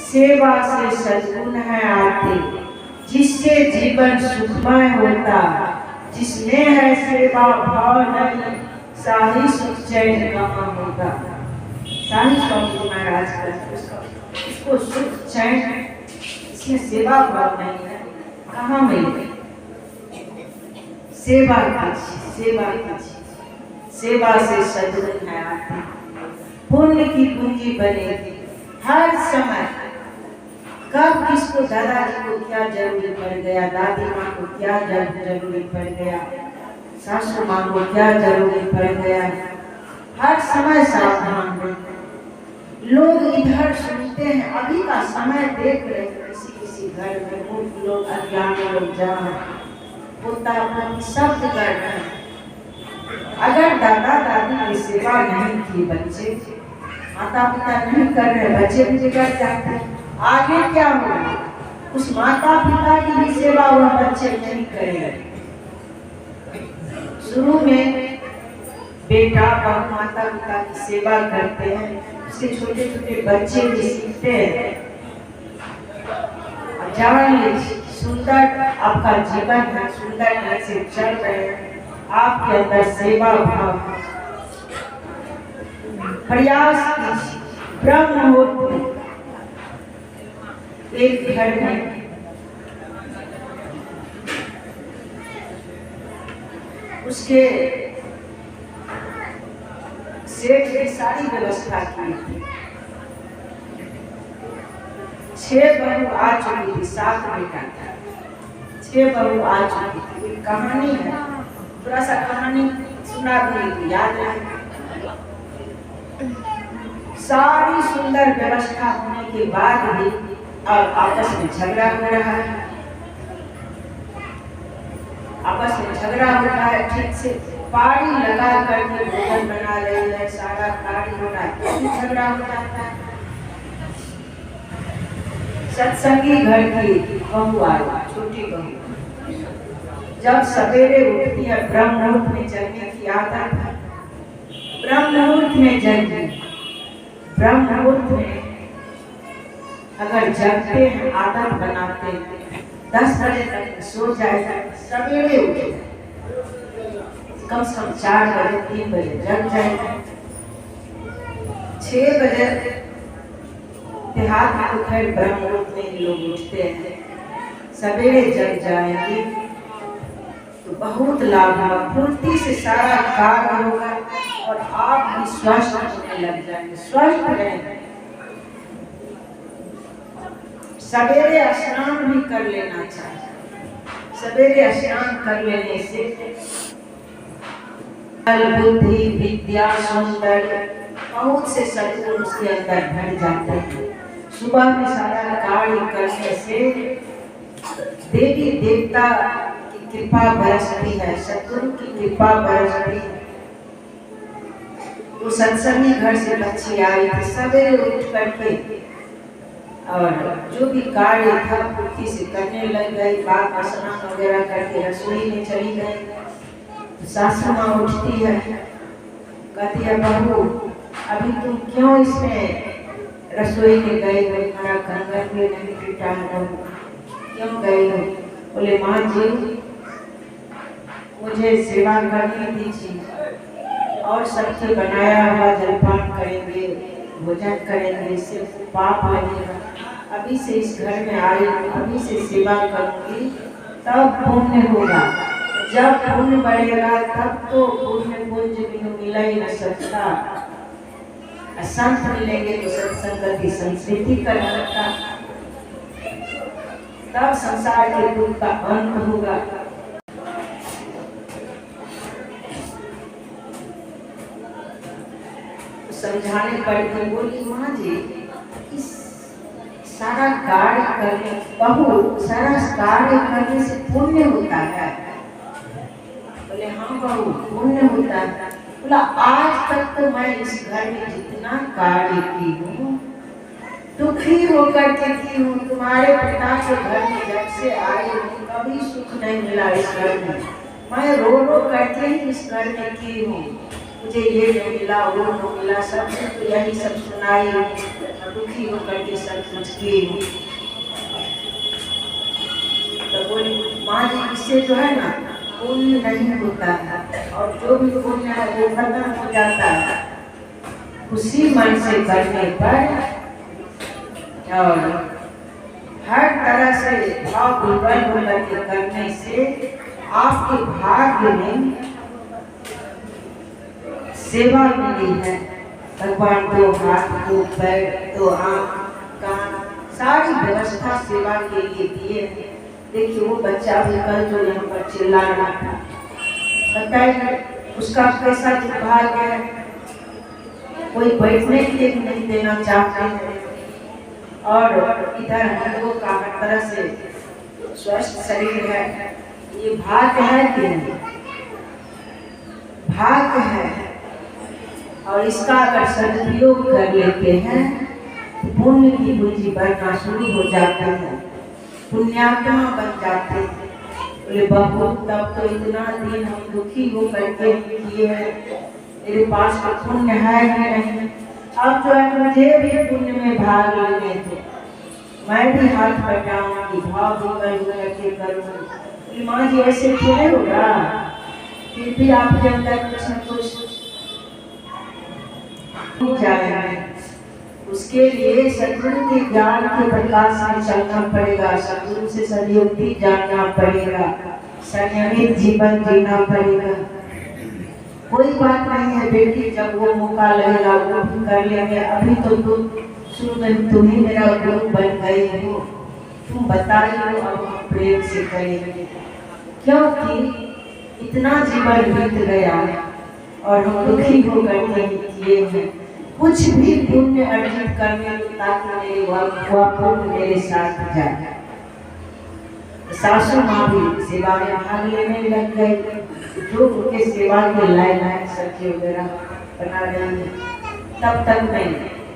सेवा से सद्गुण है आते, जिससे जीवन सुखमय होता। जिसमें है सेवा भाव नहीं, साही सुख चैन कहाँ होगा। साही स्वामी महाराज का इसको सुख चैन, इसमें सेवा भाव नहीं है, कहाँ मिलेगी। सेवा कीजिए, सेवा कीजिए, सेवा से सद्गुण है आते, पुण्य की पूंजी बनेगी। हर समय कब किसको, दादाजी को क्या जरूरी पड़ गया, दादी माँ को क्या जरूरी पड़ गया, सासू माँ को क्या जरूरी पड़ गया, हर समय सावधान रहते। लोग इधर सुनते हैं, अभी का समय देख रहे हैं, किसी किसी घर में कुछ लोग अज्ञान लोग जा पोता पोती शब्द कर रहे हैं। अगर दादा दादी की सेवा नहीं की, बच्चे माता पिता नहीं कर रहे, बच्चे भी बिगड़ जाते हैं। आगे क्या होगा, उस माता पिता की भी सेवा वह बच्चे नहीं करेंगे। शुरू में बेटा बहू माता पिता की सेवा करते हैं, उससे छोटे छोटे बच्चे भी सीखते हैं। जानिए, सुंदर आपका जीवन है, सुंदर ढंग से चल रहे हैं, आपके अंदर सेवा भाव, प्रयास कीजिए। ब्रह्म मुहूर्त एक घर में उसके सेठ की सारी व्यवस्था की थी। 6 बहू आ चुकी थी, 7 बेटा था, 6 बहू आ चुकी थी। एक कहानी है, थोड़ा सा कहानी सुना भी याद है। सारी सुंदर व्यवस्था होने के बाद भी और आपस में झगड़ा हो रहा है, आपस में झगड़ा हो रहा है। ठीक से पानी लगा करके भोजन बना रही है, सारा कार्य हो रहा है, झगड़ा हो जाता है। सत्संगी घर की बहू आई, छोटी बहू, जब सवेरे उठती है, ब्रह्म मुहूर्त में जगने की आदत है, ब्रह्म मुहूर्त में जगी। ब्रह्म मुहूर्त में अगर जगते हैं, आदत बनाते हैं, 10 बजे तक सो जाए, सवेरे उठे, कम से कम 4 बजे 3 बजे जग जाए। 6 बजे देहात में तो खैर ब्रह्म मुहूर्त में ही लोग उठते हैं, सवेरे जग जाएंगे तो बहुत लाभ होगा, फुर्ती से सारा कार्य होगा और आप भी स्वस्थ होने लग जाएंगे, स्वस्थ रहेंगे। सवेरे स्नान भी कर लेना चाहिए, सवेरे स्नान कर लेने से बुद्धि विद्या सौंदर्य बहुत से सद्गुण उसके अंदर भर जाते हैं। सुबह में सारा कार्य करने से देवी देवता की कृपा बरसती है, सद्गुरु की कृपा बरसती है। वो सत्संगी घर से बच्ची आई थी, सवेरे उठ करके और जो भी कार्य था फुर्ती से करने लग गई, बात स्नान वगैरह करके रसोई में चली गई। सासू माँ उठती है, कहती है बहू अभी तुम क्यों इसमें रसोई में गई हो, तुम्हारा कंगन भी नहीं टूटा है, क्यों गई हो? बोले माँ जी मुझे सेवा करने दीजिए और सबसे बनाया हुआ जलपान करेंगे, भोजन करेंगे, इससे पाप लगेगा। अभी से इस घर में आई, अभी से सेवा करूंगी तब पुण्य होगा, जब पुण्य बढ़ेगा तब तो पुण्य पुंज मिला ही न सकता। संत मिलेंगे तो सत्संगति संस्कृति करना, तब संसार के दुख का अंत होगा। समझाने पड़ती, बोली माँ जी इस सारा कार्य करने बहू सारा कार्य करने से पुण्य होता है। बोले हाँ बहू पुण्य होता है। बोला आज तक तो मैं इस घर में जितना कार्य की हूँ दुखी होकर के की हूँ। तुम्हारे पिता के घर में जब से आई हूँ कभी सुख नहीं मिला इस घर में। मैं रो रो करके ही इस घर में की हूँ। मुझे ये नहीं मिला वो नहीं मिला, सब कुछ यही सब सुनाई, दुखी होकर के सब कुछ की हूँ। तो बोली माँ जी इससे जो है ना पुण्य नहीं होता है, और जो भी पुण्य है वो खत्म हो जाता है उसी मन से करने पर। और हर तरह से भाव विवल होकर के करने से आपके भाग्य में सेवा मिली है। भगवान दो हाथ दो पैर दो आँख कान सारी व्यवस्था सेवा के लिए दिए। देखिए वो बच्चा भी कल जो यहाँ पर चिल्ला रहा था, बताइए उसका कैसा दुर्भाग्य है। कोई बैठने के लिए नहीं देना चाहते हैं, और इधर हम लोगों का हर तरह से स्वस्थ शरीर है। ये भाग्य है कि नहीं? भाग्य है। और इसका अगर सदुपयोग कर लेते हैं पुण्य की पूंजी बढ़ना शुरू हो जाता है, पुण्यात्मा बन जाते हैं। बोले बहू तब तो इतना दिन हम दुखी हो करके किए हैं, मेरे पास तो पुण्य है नहीं। अब जो है मुझे भी पुण्य में भाग लेने थे, मैं भी हाथ बटाऊंगी भाव करके करूँगी। माँ जी ऐसे थोड़े होगा, फिर भी आपके अंदर कुछ न कुछ जाएगा। उसके लिए सद्गुरु के ज्ञान के प्रकाश में चलना पड़ेगा, सद्गुरु से सदयुक्ति जानना पड़ेगा, संयमित जीवन जीना पड़ेगा। कोई बात नहीं है बेटी, जब वो मौका लगेगा वो भी कर लेंगे। अभी तो तुम ही मेरा गुरु बन गई हो, तुम बताइए अब हम प्रेम से करेंगे। क्योंकि इतना जीवन बीत गया और हम दुखी होकर के किए हैं। कुछ भी पुण्य अर्जित करने ताकि मेरे पुण्य मेरे साथ जाए। सासू माँ भी सेवा में भाग लेने लग गई, जो उनके सेवा के लायक है सब्जी वगैरह बना रही है। तब तक मैं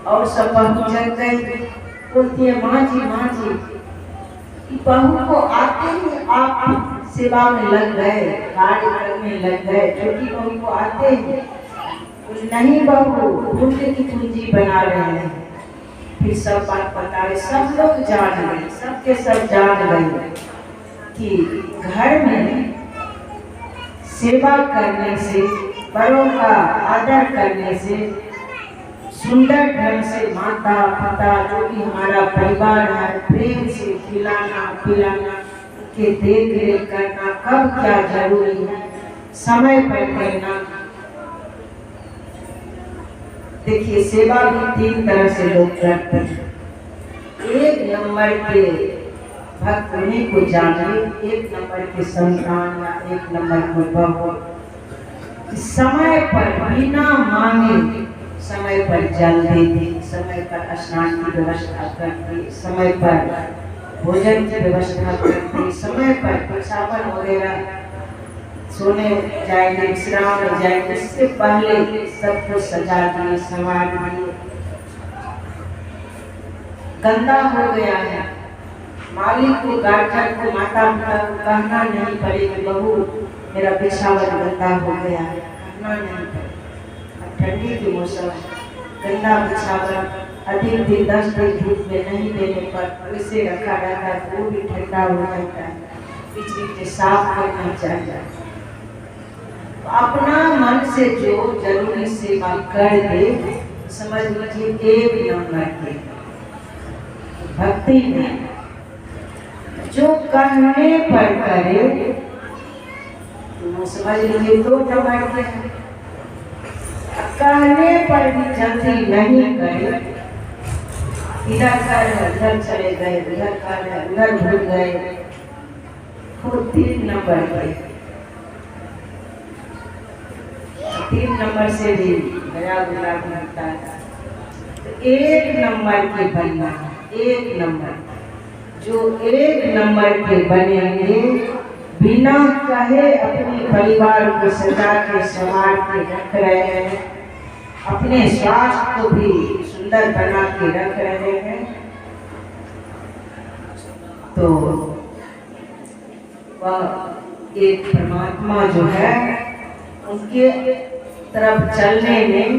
और सब बहू जग गई, बोलती है माँ जी बहू को आते ही आप सेवा में लग गए, कार्य करने लग गए। छोटी बहू को आते ही नहीं बहू पुण्य की पूंजी बना रहे हैं। फिर सब बात बता रहे, सब लोग जान गए, सबके सब जान गए कि घर में सेवा करने से, बड़ों का आदर करने से, सुंदर ढंग से माता पिता जो भी हमारा परिवार है प्रेम से खिलाना पिलाना, उनके देख रेख करना, कब क्या जरूरी है समय पर करना। देखिए सेवा भी 3 तरह से लोग करते हैं। 1 नंबर के भक्त उन्हीं को जाने, 1 नंबर के संतान या 1 नंबर को बहू समय पर बिना मांगे समय पर जल देते, समय पर स्नान की व्यवस्था करते, समय पर भोजन की व्यवस्था करते, समय पर प्रसावन वगैरह सोने जाएंगे विश्राम में जाएंगे, इससे पहले सब कुछ सजा दिए संवार दिए। गंदा हो गया है, मालिक को गार्जियन को माता पिता को कहना नहीं पड़ेगा बहू मेरा बिछावन गंदा हो गया है, कहना नहीं पड़ेगा। अब ठंडी के मौसम गंदा बिछावन अधिक दिन 10 दिन धूप में नहीं देने पर वैसे रखा रहता है वो भी ठंडा हो जाता है, बीच बीच में साफ करना चाहिए। अपना मन से जो जरूरी सेवा कर दे समझ लीजिए 1 नंबर के भक्ति में। जो कहने पर करे तो समझ लीजिए 2 नंबर के। कहने पर भी जल्दी नहीं करे, इधर कर उधर चले गए, उधर कर उधर भूल गए, वो 3 नंबर के। 3 नंबर से भी गया गुलाब होता है। तो एक नंबर के बनना, एक नंबर, जो एक नंबर के बनेंगे, बिना कहे अपने परिवार को सजा के संभाल के रख रहे हैं, अपने स्वास्थ्य को भी सुंदर बना के रख रहे हैं, तो वह एक परमात्मा जो है उनके तरफ चलने में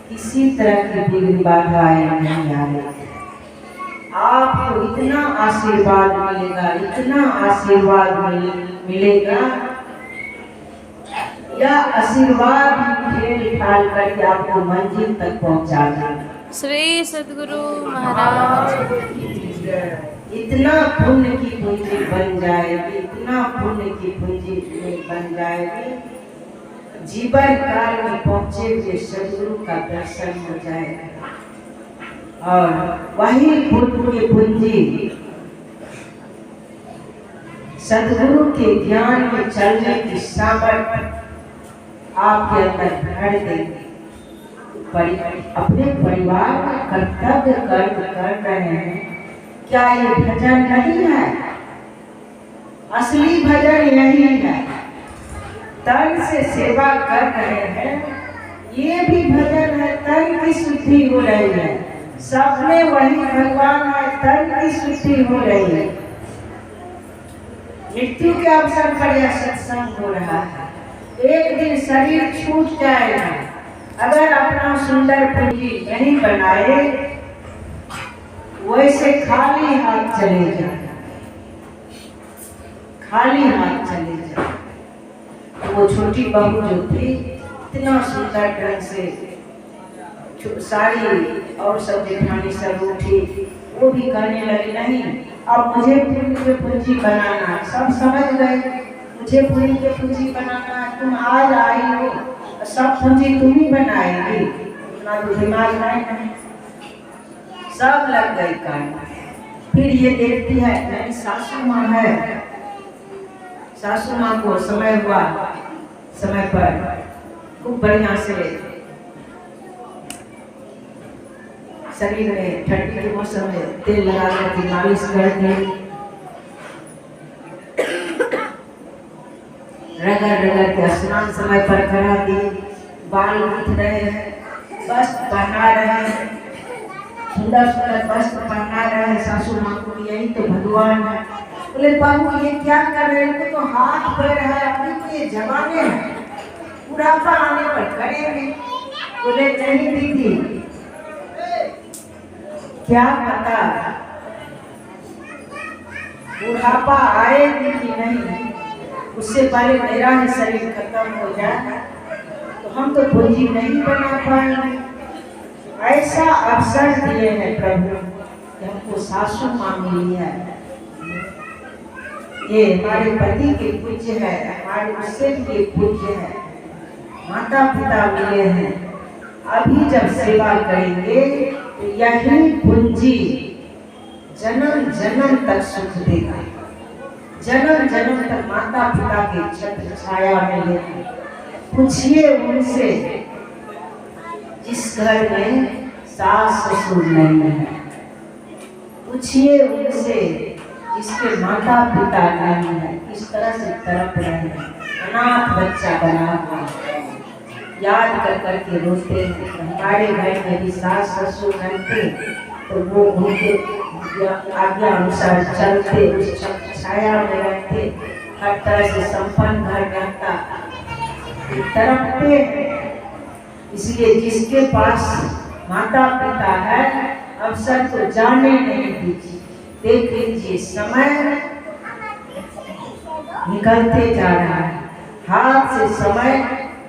किसी तरह की विघ्न बाधाएं नहीं आ रही। आपको इतना आशीर्वाद मिलेगा, इतना आशीर्वाद मिलेगा, या आशीर्वाद खेल ठाल करके आपको मंजिल तक पहुंचा देगा। श्री सद्गुरु महाराज इतना पुण्य की पूंजी बन जाएगी, इतना पुण्य की पूंजी बन जाएगी, जीवन काल में पहुंचे हुए सद्गुरु का दर्शन हो जाएगा। और वही पुण्य की पूंजी सद्गुरु के ज्ञान में चलने की सामर्थ्य आपके अंदर भर देंगे। अपने परिवार का कर्तव्य कर्म कर रहे हैं, क्या ये भजन नहीं है? असली भजन यही है। तन से सेवा कर रहे हैं, ये भी भजन है। तन की शुद्धि हो रही है, सब में वही भगवान है, तन की शुद्धि हो रही है। मृत्यु के अवसर पर यह सत्संग हो रहा है। एक दिन शरीर छूट जाएगा, अगर अपना सुंदर पूंजी नहीं बनाए, वैसे खाली हाथ चले जाए, खाली हाथ चले जाए। वो छोटी बहू जो थी, इतना सुंदर ढंग से सारी और सब जेठानी सब उठी, वो भी कहने लगी नहीं अब मुझे पूंजी बनाना है। सब समझ गए, मुझे पूरी के पूंजी बनाना है, तुम आज आई हो, सब पूंजी तुम ही बनाएगी, उतना तो दिमाग नहीं। सब लग गई काम। फिर ये देखती है मेरी सासू माँ है, सासू माँ को समय हुआ, समय पर खूब बढ़िया से शरीर में ठंडी के मौसम में तेल लगा कर मालिश कर दी, रगड़ रगड़ के स्नान समय पर करा दी, बाल उठ रहे हैं, वस्त्र पहना रहे हैं, सुंदर सुंदर वस्त्र पहना रहे हैं। सासू माँ को यही तो भगवान है। बोले बाबू ये क्या कर रहे हैं? तो हाथ पैर है, अपने तो ये जमाने हैं, बुढ़ापा आने पर करेंगे। बोले नहीं दीदी, क्या पता बुढ़ापा आएगी कि नहीं, उससे पहले मेरा ही शरीर खत्म हो जाए तो हम तो पूंजी नहीं बना पाएंगे। ऐसा अवसर दिए हैं प्रभु कि हमको सासू माँ मिली है, ये हमारे पति के पूज्य है, हमारे उससे के पूज्य है, माता पिता मिले हैं। अभी जब सेवा करेंगे तो यही पूंजी जन्म जन्म तक सुख देगा, जन्म जन्म तक माता पिता के छत्र छाया में लेंगे। पूछिए उनसे जिस घर में सास ससुर नहीं है, पूछिए उनसे जिसके माता पिता नहीं है, किस तरह से तड़प रहे हैं, अनाथ बच्चा बना हुआ, याद कर करके रोते हैं। हमारे घर में भी सास ससुर रहते तो वो उनके आज्ञा अनुसार चलते, उस छाया में रहते, हर तरह से संपन्न घर रहता, तड़पते हैं। इसलिए जिसके पास माता पिता है अवसर तो जाने नहीं दीजिए। देख लीजिए समय निकलते जा रहा है, हाथ से समय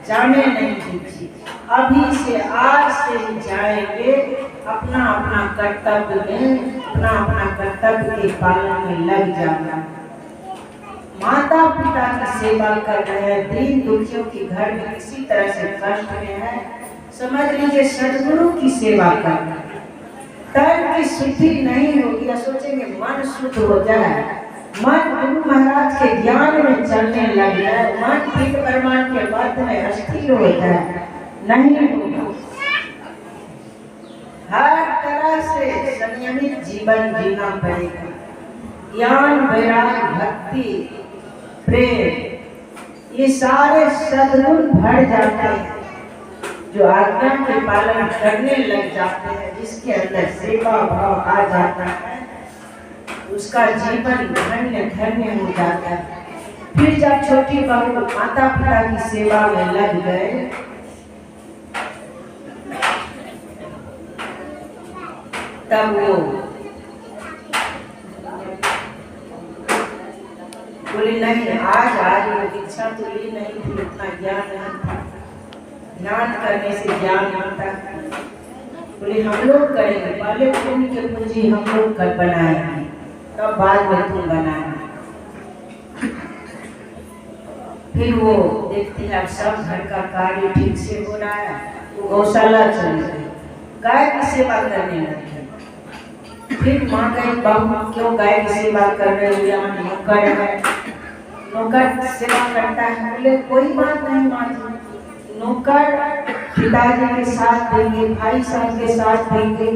जाने नहीं दीजिए। अभी से आज से ही जाएंगे, अपना अपना कर्तव्य में, अपना अपना कर्तव्य के पालन में लग जाना। माता पिता की सेवा कर रहे हैं, दीन दुखियों के घर में किसी तरह से कष्ट में है, समझ लीजिए सद्गुरु की सेवा कर रहे हैं। तन की शुद्धि नहीं होगी, या सोचेंगे मन शुद्ध हो जाए, मन गुरु महाराज के ज्ञान में चलने लग जाए, मन पिंड ब्रह्मांड के मध्य में अस्थिर हो जाए, नहीं होगा। हर तरह से संयमित जीवन जीना पड़ेगा। ज्ञान, वैराग्य, भक्ति, प्रेम, ये सारे सद्गुण भर जाते हैं। जो आज्ञा के पालन करने लग जाते हैं, जिसके अंदर सेवा भाव आ जाता है, उसका जीवन धन्य धन्य हो जाता है। फिर जब छोटी बहू माता पिता की सेवा में लग गए, तब वो बोले नहीं, आज वो दीक्षा तो ली नहीं थी, उतना ज्ञान नहीं था। ध्यान करने से ज्ञान आता है। बोले हम लोग करेंगे, पहले पुण्य के पूंजी हम लोग कर बनाएंगे, तब बाद में तुम बनाना। फिर वो देखते हैं अब सब घर का कार्य ठीक से हो रहा है, वो गौशाला चली गई, गाय की सेवा करने लगी। फिर माँ गई, बहू क्यों गाय की सेवा कर रहे हो, यहाँ नौकर है, नौकर सेवा करता है। बोले कोई बात नहीं माँ जी, नौकर पिताजी के साथ देंगे, भाई साहब के साथ देंगे।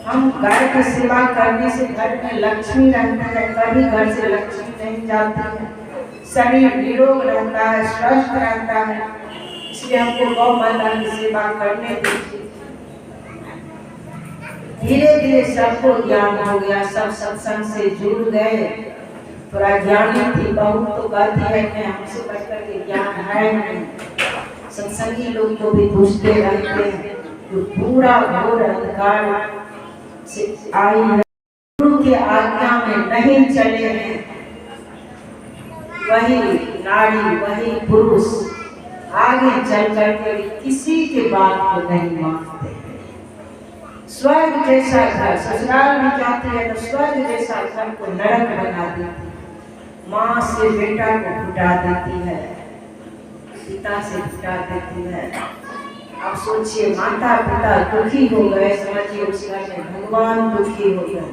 हम गाय की सेवा करने से घर में लक्ष्मी रहती है, कभी घर से लक्ष्मी नहीं जाती है, शरीर निरोग रहता है, स्वस्थ रहता है, इसलिए हमको गौ माता की सेवा करने दीजिए। धीरे धीरे सबको ज्ञान हो गया, सब सत्संग से जुड़ गए। थोड़ा ज्ञानी थी बहू तो कहती है कि हमसे बढ़कर के ज्ञान है नहीं। सत्संगी लोग को भी पूछते रहते हैं, जो पूरा घोर अंधकार से आई है, गुरु के आज्ञा में नहीं चले हैं, वही नारी वही पुरुष आगे चल करके किसी के बात को नहीं मानते। स्वर्ग जैसा घर, ससुराल में जाते हैं तो स्वर्ग जैसा घर को नरक बना देती। माँ से बेटा को छुटा देती है, पिता से छुटा देती है। अब सोचिए, माता पिता दुखी हो गए, समझिए उस घर में भगवान दुखी हो गए।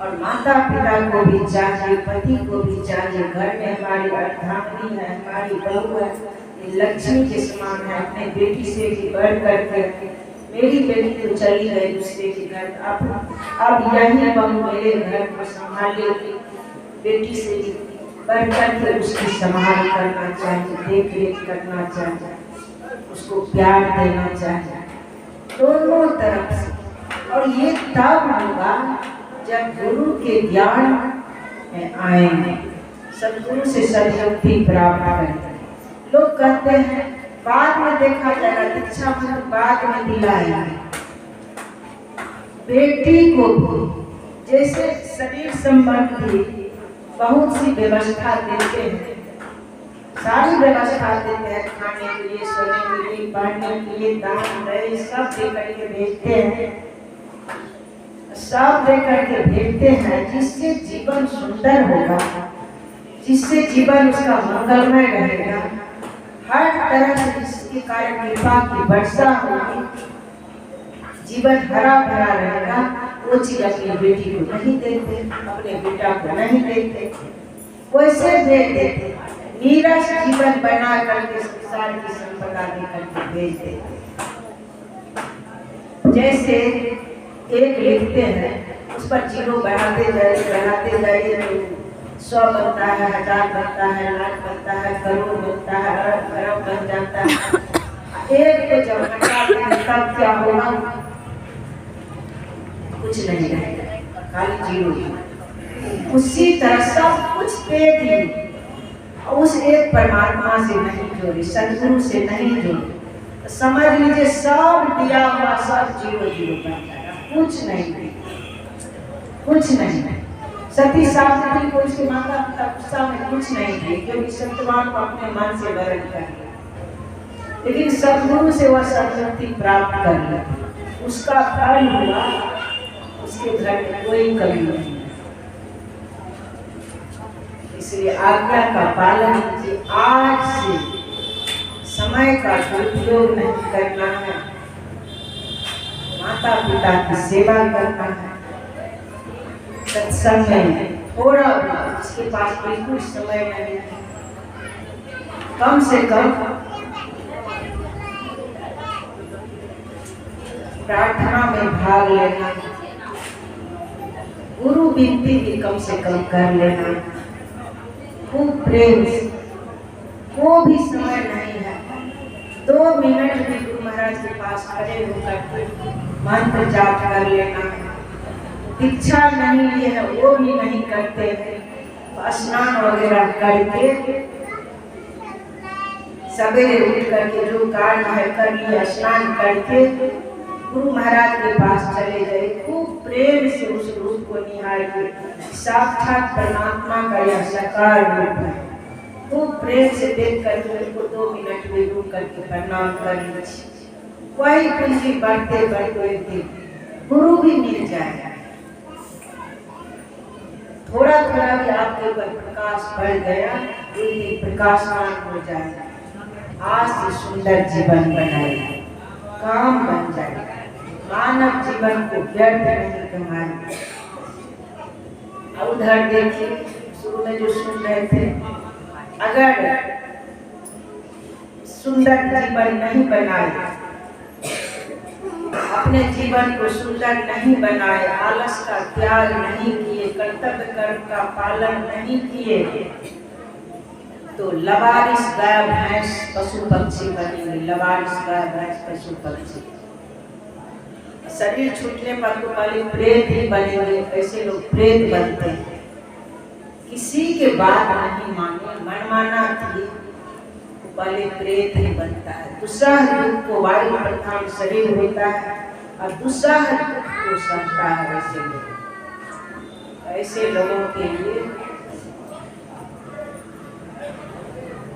और माता पिता को भी चाहिए, पति को भी चाहिए, घर में हमारी अर्धांगिनी है, हमारी बहू है, लक्ष्मी के समान है, अपने बेटी से भी बढ़ करके। मेरी बेटी तो चली गई दूसरे के घर, अब यही बहू मेरे घर को संभालेगी, बेटी से बढ़ करके उसकी संभाल करना चाहिए, देख रेख करना चाहिए, उसको प्यार देना चाहिए दोनों तरफ से। और ये तब होगा जब गुरु के ज्ञान में आएंगे, सदगुरु से सदशक्ति प्राप्त करेंगे। लोग कहते हैं बाद में देखा जाएगा, दीक्षा मंत्र बाद में दिलाएंगे। बेटी को भी जैसे शरीर संबंधी बहुत सी व्यवस्था देते हैं, सारी व्यवस्था देते हैं, खाने के लिए, सोने के लिए, पढ़ने के लिए, दान दहेज सब दे करके भेजते हैं, सब दे करके भेजते हैं, जिससे जीवन सुंदर होगा, जिससे जीवन उसका मंगलमय रहेगा, हर तरह से जिसके कारण कृपा की वर्षा होगी, जीवन हरा भरा रहेगा। वो चीज अपनी बेटी को नहीं देते, अपने बेटा को नहीं देते, वैसे दे देते, नीरस जीवन बना करके संसार की संपदा दे करके भेज देते। जैसे एक लिखते हैं, उस पर जीरो बढ़ाते जाइए तो 100 बनता है, 1000 बनता है, लाख बनता है, करोड़ बनता है, अरब बन जाता है। एक को जब हटा देंगे तब क्या होगा? कुछ नहीं रहेगा, खाली जीरो। उसी तरह सब कुछ दे दी, उस एक परमात्मा से नहीं जोड़ी, सदगुरु से नहीं जोड़ी, तो समझ लीजिए सब दिया हुआ सब जीरो जीरो बन जाएगा, कुछ नहीं, कुछ नहीं। सती सावित्री को उसके माता पिता गुस्सा में कुछ नहीं थे, क्योंकि सत्यवान को अपने मन से वरण कर लिया, लेकिन सदगुरु से वह सदगति प्राप्त कर लिया, उसका फल हुआ, उसके घर में कोई कमी नहीं। इसलिए आज्ञा का पालन कीजिए। आज से समय का दुरुपयोग नहीं करना है, माता पिता की सेवा करना है, सत्संग में थोड़ा जिसके पास बिल्कुल समय नहीं, कम से कम प्रार्थना में भाग लेना, गुरु विनती भी कम से कम कर लेना, खूब प्रेम से। वो भी समय नहीं है, 2 मिनट भी गुरु महाराज के पास खड़े होकर मंत्र जाप कर लेना। दीक्षा नहीं ली है वो भी नहीं करते, स्नान वगैरह करके सवेरे उठ करके जो कार्य है कर लिया, स्नान करके गुरु महाराज के पास चले गए। खूब प्रेम से उस रूप को निहारिए, साक्षात परमात्मा का यह साकार रूप है। खूब प्रेम से देख करके उनको 2 मिनट में रुक करके प्रणाम कर लीजिए। वही पूंजी बढ़ते बढ़ते एक दिन गुरु भी मिल जाएगा। थोड़ा थोड़ा भी आपके ऊपर प्रकाश बढ़ गया, एक दिन प्रकाशमान हो जाएगा। आज से सुंदर जीवन बनाइए, काम बन जाएगा। मानव जीवन को व्यर्थ नहीं कमाइए। अब उधर देखिए, शुरू में जो सुन रहे थे, अगर सुंदर जीवन नहीं बनाए, अपने जीवन को सुंदर नहीं बनाए, आलस का त्याग नहीं किए, कर्तव्य कर्म का पालन नहीं किए, तो लवारिस गाय भैंस पशु पक्षी बनेंगे। लवारिस गाय भैंस पशु पक्षी, शरीर छूटने पर तो पहले प्रेत ही बनेंगे। ऐसे लोग प्रेत बनते हैं, किसी के बात नहीं माने, मनमाना किए तो पहले प्रेत ही बनता है। दूसरा रूप को वायु प्रधान शरीर होता है और दूसरा रूप को सहता है। ऐसे लोगों के लिए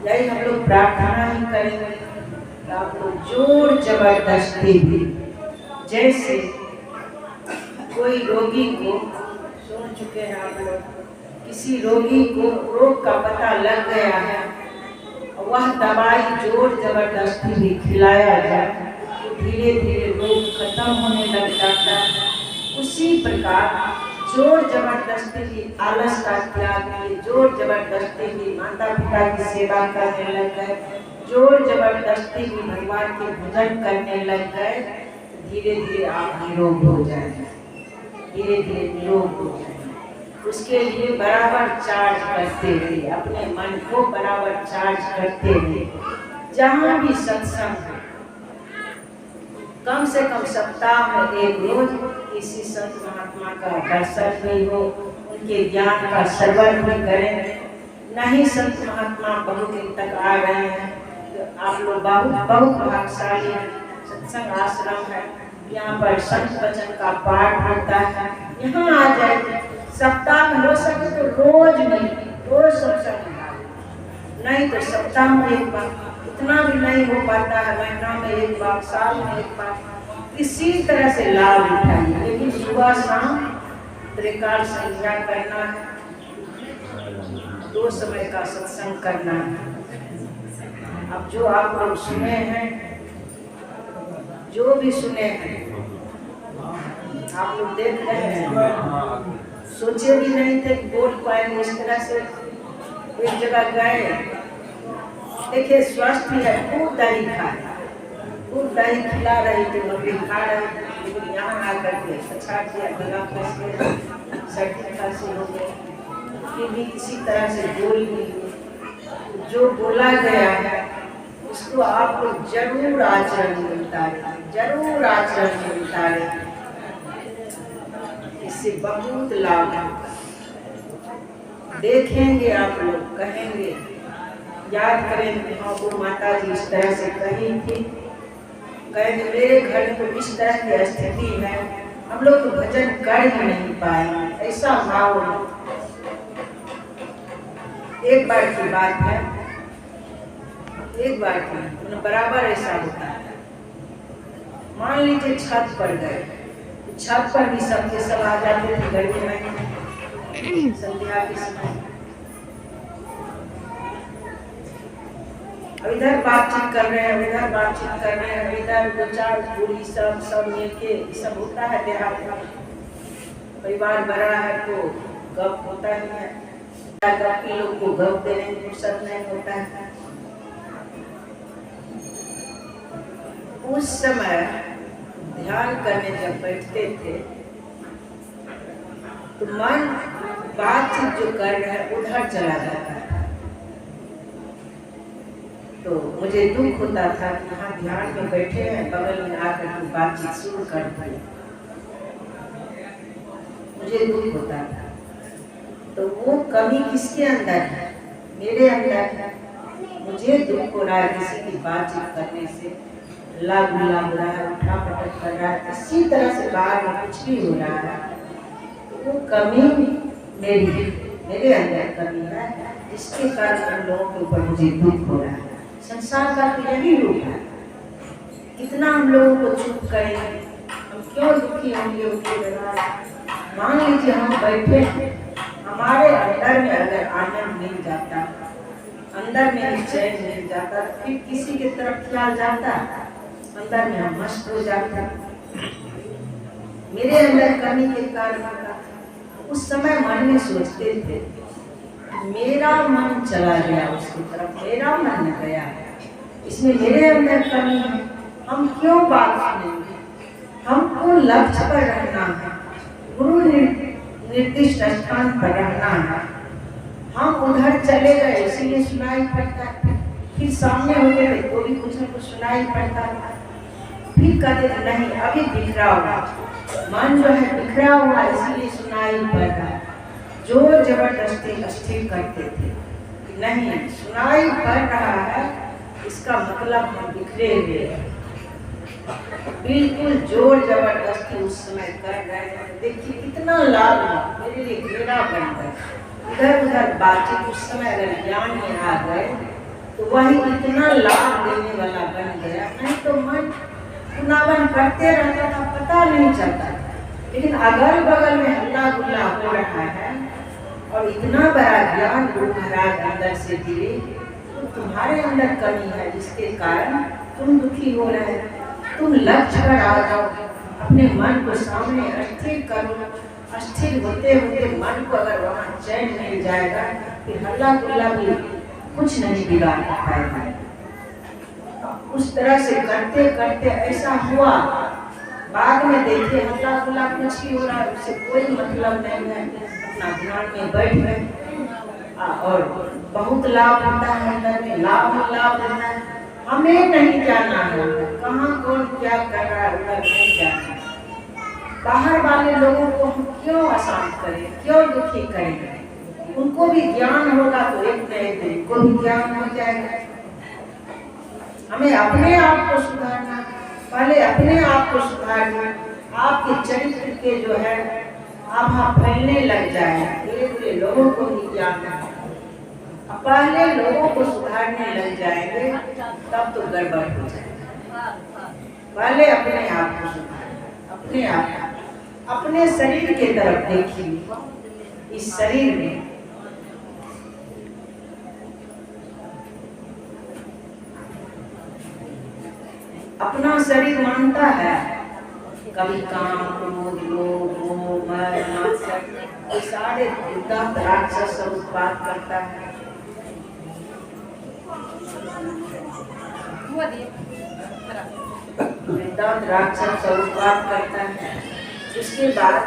यही हम लोग प्रार्थना ही करेंगे कि आप लोग जोर जबरदस्ती भी, जैसे कोई रोगी को, सुन चुके हैं आप लोग, किसी रोगी को रोग का पता लग गया है, वह दवाई जोर जबरदस्ती भी खिलाया जाए तो धीरे धीरे रोग खत्म होने लग जाता है। उसी प्रकार जोर जबरदस्ती भी आलस का त्याग किए, जोर जबरदस्ती भी माता पिता की सेवा करने लग गए, जोर जबरदस्ती भी भगवान के भजन करने लग गए, धीरे धीरे आप निरोग हो जाएंगे, धीरे धीरे निरोग हो जाएंगे। उसके लिए बराबर चार्ज करते हुए, अपने मन को बराबर चार्ज करते हुए, जहाँ भी सत्संग है, कम से कम सप्ताह में एक रोज किसी संत महात्मा का दर्शन भी हो, उनके ज्ञान का श्रवण भी करें। नहीं संत महात्मा बहुत दिन तक आ रहे हैं तो आप लोग बहुत भाग्यशाली हैं। सत्संग आश्रम है, यहाँ पर संत वचन का पाठ होता है, यहाँ आ जाए। सप्ताह में हो सके तो रोज नहीं, रोज सत्संग नहीं तो सप्ताह में एक बार, इतना भी नहीं हो पाता है, महीना में एक बार, साल में एक बार, किसी तरह से लाभ उठाइए। लेकिन सुबह शाम त्रिकाल संध्या करना है, 2 समय का सत्संग करना है। अब जो आप लोग सुने हैं, जो भी सुने हैं, आप लोग देख रहे हैं, सोचे भी नहीं थे बोल पाएंगे इस तरह से। एक जगह गए, देखिए स्वस्थ है, खूब दही खाए, खूब दही खिला रही थी, मम्मी खा रही थी, लेकिन यहाँ आकर के अच्छा किया, गला फंस गया, सर्दी खांसी हो गई, फिर भी किसी तरह से बोल नहीं। जो बोला गया है उसको आप लोग जरूर आचरण में उतारें, जरूर आचरण में उतारें, इससे बहुत लाभ है। देखेंगे आप लोग, कहेंगे, याद करेंगे, हाँ वो माता जी इस तरह से कही थी, कहेंगे मेरे घर में तो इस तरह की स्थिति है, हम लोग तो भजन कर ही नहीं पाएंगे, ऐसा भाव है। एक बार की बात है, एक बार की बराबर ऐसा होता है। मान लीजिए छत पर गए, छत पर भी सबके सब आ जाते थे गर्मी में, संध्या के समय। इधर बातचीत कर रहे हैं, उधर बातचीत कर रहे हैं, इधर 2-4 बूढ़ी सब मिलके सब होता है। देहात में परिवार बड़ा है तो गप होता ही है, गप के लोग को गप देने में फुर्सत नहीं होता है। उस समय ध्यान करने जब बैठते थे तो मन बातचीत जो कर रहा है उधर चला जाता था। तो मुझे दुख होता था कि हाँ ध्यान में बैठे हैं, बगल में आकर के बातचीत शुरू कर दी, मुझे दुख होता था। तो वो कमी किसके अंदर है? मेरे अंदर है। मुझे दुख हो रहा है किसी की बातचीत करने से, लाभ हो रहा है, उठा पटक कर रहा है, इसी तरह से बाहर में कुछ भी हो रहा है, तो वो कमी मेरे अंदर कमी है, जिसके कारण उन लोगों के ऊपर मुझे दुख हो रहा है। संसार का तो यही रूप है। कितना हम लोगों को चुप करेंगे, हम क्यों दुखी होंगे उनके बिना। मान लीजिए हम बैठे, हमारे अंदर में अगर आनंद मिल जाता, अंदर में चैन मिल जाता, फिर किसी की तरफ ख्याल जाता, अंदर में हम मस्त हो जाते। मेरे अंदर कमी के कारण उस समय मन में सोचते थे, मेरा मन चला गया उसकी तरफ, मेरा मन न गया, इसमें मेरे अंदर कमी है। हम क्यों बात सुनेंगे? हमको लक्ष्य पर रहना है, गुरु निर्दिष्ट स्थान पर रहना है। हम उधर चले गए इसीलिए सुनाई पड़ता, फिर सामने होते थे तो भी कुछ न कुछ सुनाई पड़ता। फिर कहते नहीं अभी बिखरा हुआ मन जो है, बिखरा हुआ इसलिए सुनाई पड़ता। जोर जबरदस्ती अस्थिर करते थे, नहीं सुनाई पड़ रहा है इसका मतलब हम बिखरे हुए हैं। बिल्कुल जोर जबरदस्ती उस समय कर रहे हैं। देखिए कितना लाभ मेरे लिए घेरा बन गया। इधर उधर बातचीत उस समय अगर ज्ञान में आ गए तो वही इतना लाभ देने वाला बन गया। नहीं तो मन पुनावन करते रहता था, पता नहीं चलता था। लेकिन अगल बगल में हल्ला गुल्ला हो रहा है और इतना बड़ा ज्ञान गुरु महाराज अंदर से दिए, तो तुम्हारे अंदर कमी है जिसके कारण तुम दुखी हो रहे हो। तुम लक्ष्य पर आ जाओ, अपने मन को सामने स्थिर करो। अस्थिर होते होते मन को अगर वहाँ चैन मिल जाएगा, फिर हल्ला गुल्ला भी कुछ नहीं बिगाड़ पाएगा। उस तरह से करते करते ऐसा हुआ, बाद में देखिए हल्ला गुल्ला कुछ ही हो रहा है, उससे कोई मतलब नहीं है। अपना ध्यान में बैठ गए और बहुत लाभ होता है, अंदर में लाभ होता है। हमें नहीं जानना है कहाँ कौन क्या कर रहा है, उधर नहीं जानना। बाहर वाले लोगों को हम क्यों अशांत करें, क्यों दुखी करें? उनको भी ज्ञान होगा तो एक न एक दिन उनको भी ज्ञान हो जाएगा। हमें अपने आप को सुधारना, पहले अपने आप को सुधारना। आपके चरित्र के जो है आभा फैलने लग जाए, धीरे धीरे लोगों को भी ज्ञान है। पहले लोगों को सुधारने लग जाएंगे तब तो गड़बड़ हो जाएगा। पहले अपने आप को सुधारें, अपने आप, अपने शरीर के तरफ देखिए। इस शरीर में अपना शरीर मानता है, कभी काम क्रोध लोभ मोह मद मात्सर्य ये सारे दुर्दांत राक्षस सब उत्पाद करता है। दुर्दांत राक्षस सब उत्पाद करता है। उसके बाद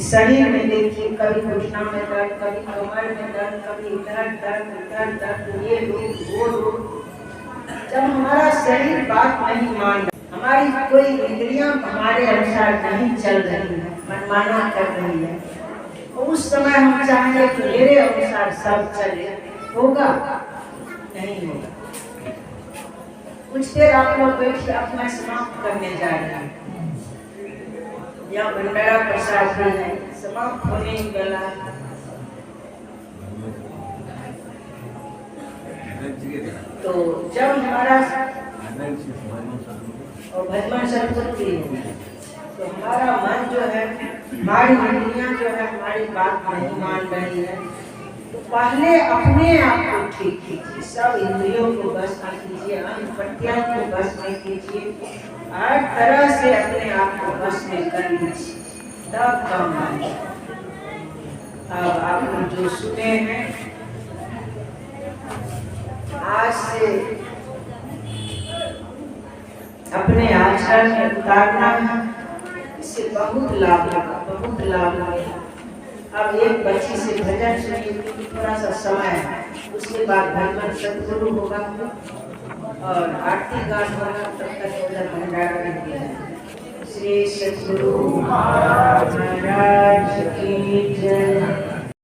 शरीर में देखिए, कभी घुटना में दर्द, कभी कमर में दर्द, कभी इधर दर्द उधर दर्द, ये रोग वो रोग। जब हमारा शरीर बात नहीं मान रहा, हमारी कोई इंद्रियां हमारे अनुसार नहीं चल रही है, मनमाना कर रही है, तो उस समय हम चाहेंगे कि मेरे अनुसार सब चले, होगा नहीं होगा। कुछ देर आप लोग बैठिए, अब मैं समाप्त करने जा रही हूँ। यहाँ भंडारा प्रसाद भी है, समाप्त होने ही वाला है। तो जब हमारा और भजमान सरस्वती तो हमारा मन जो है, हमारी इंद्रियां जो है हमारी बात नहीं मान रही है, तो पहले अपने आप को ठीक कीजिए। सब इंद्रियों को बस में कीजिए, अंग प्रत्यंग को बस में कीजिए, हर तरह से अपने आप को बस में कर लीजिए, तब काम आएगा। अब आप लोग जो सुने हैं, आज से अपने आचरण में उतारना है। इससे बहुत लाभ होगा, बहुत लाभ होगा। अब एक बच्ची से भजन सुनिए थोड़ा सा समय, उसके बाद भगवान सदगुरु होगा और आरती गान होगा, तब तक उधर भंडारा नहीं दिया। श्री सदगुरु महाराज